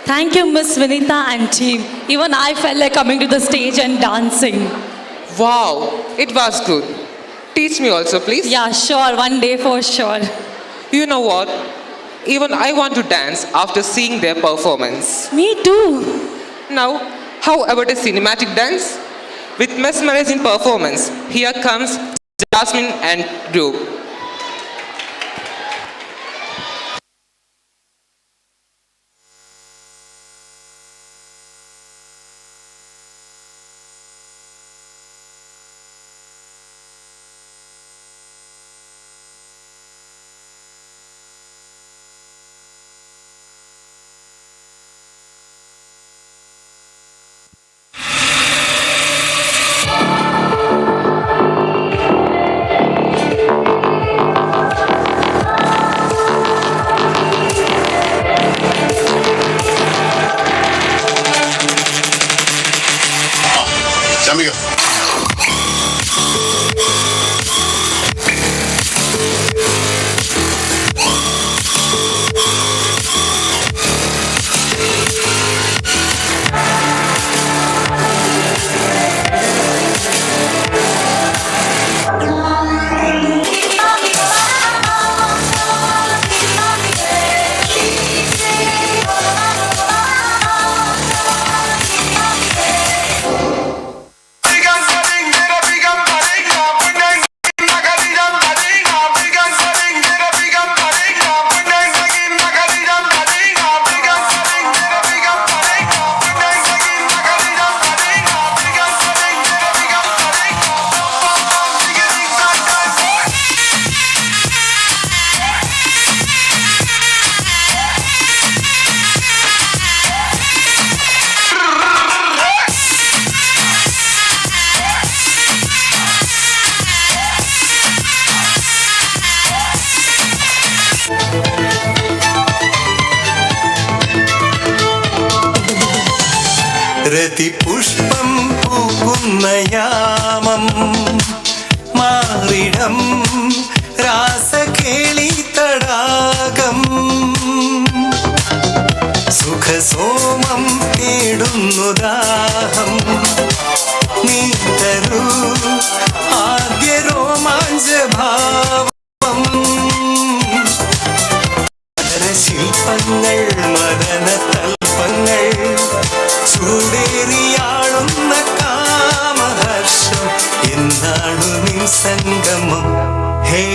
Thank you, Miss Vinita and team. Even I felt like coming to the stage and dancing. Wow, it was good. Teach me also, please. Yeah, sure. One day for sure. You know what? Even I want to dance after seeing their performance. Me too. Now, how about a cinematic dance? With mesmerizing performance, here comes Jasmine and group. Amigo. Rathipushpam പൂക്കുന്ന യാമം മാറിടം രാസകേളി തടാകം സുഖസോമം തേടുന്നു ദാഹം നീ തരൂ ആദ്യ രോമാഞ്ചഭാവം ശില്പങ്ങൾ മദന തൽപ്പങ്ങൾ ചൂടേറിയാളുന്ന കാമഹർഷം എന്നാണു നിൻ സംഗമം ഹേ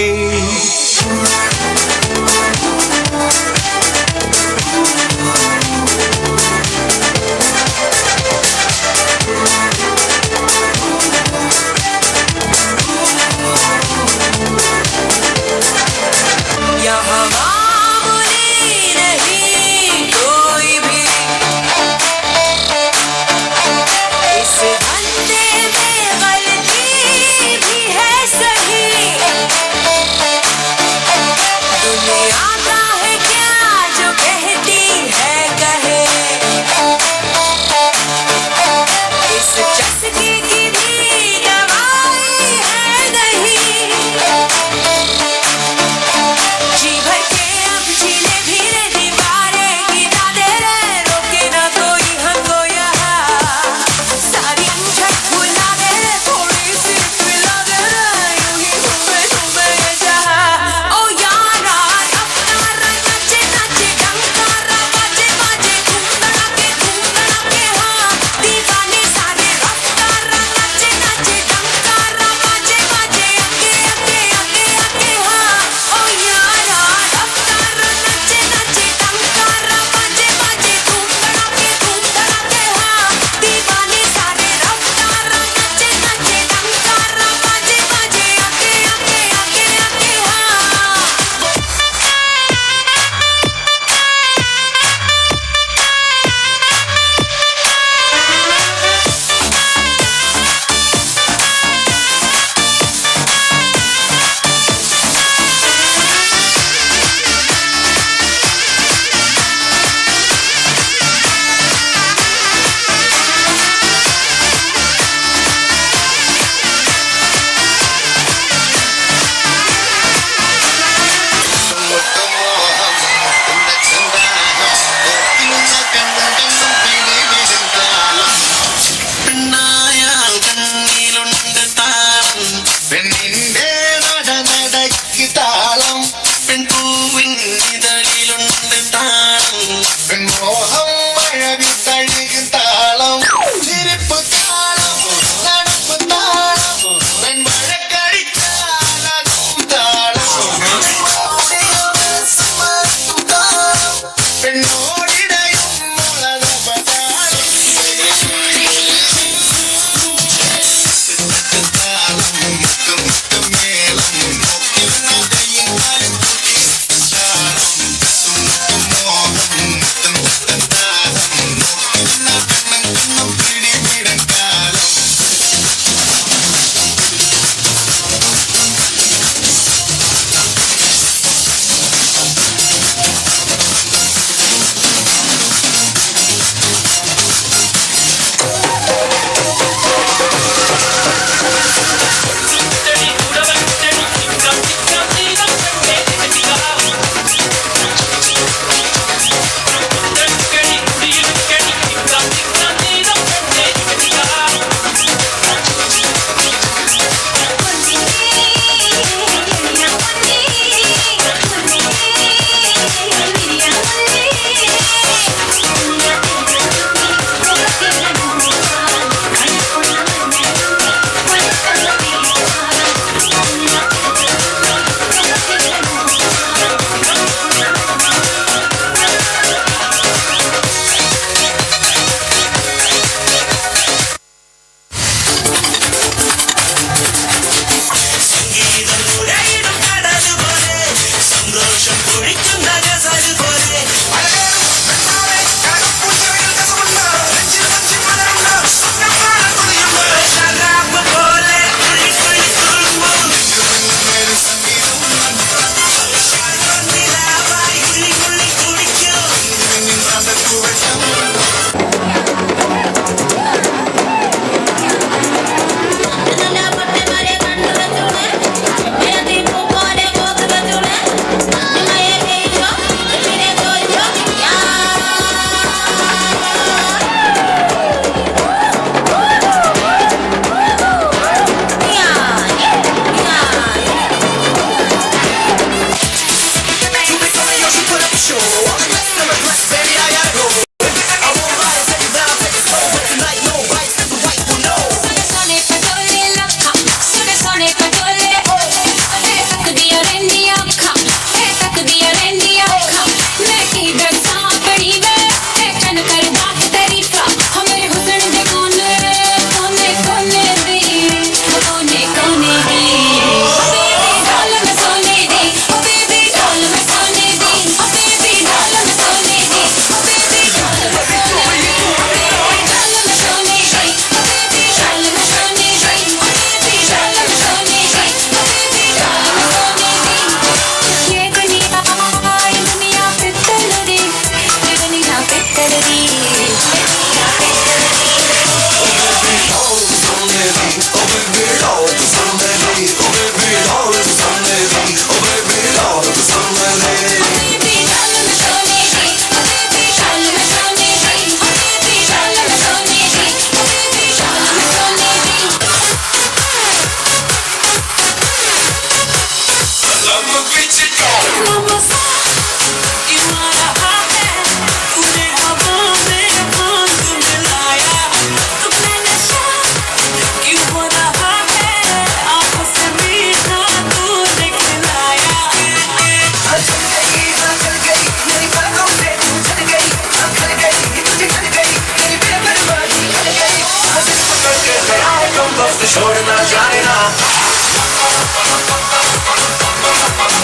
ना जाए ना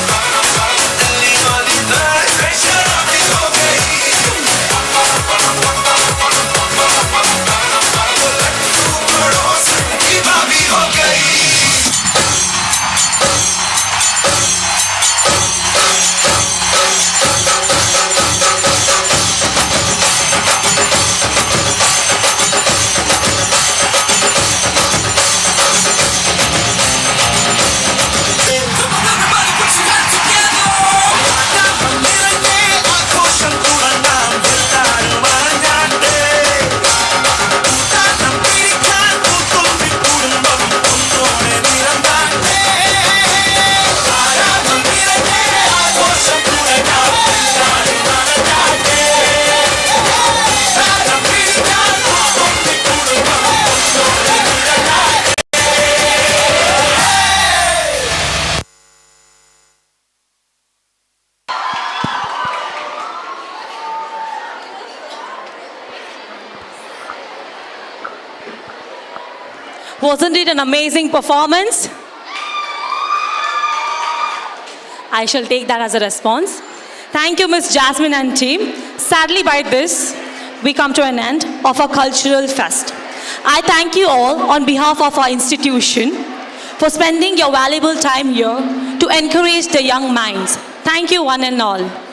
दिल्ली वाली तरह शराबी हो गई लट्टू पड़ोसन की भाभी हो गई Wasn't it an amazing performance? I shall take that as a response. Thank you, Ms. Jasmine and team. Sadly, by this, we come to an end of our cultural fest. I thank you all on behalf of our institution for spending your valuable time here to encourage the young minds. Thank you, one and all.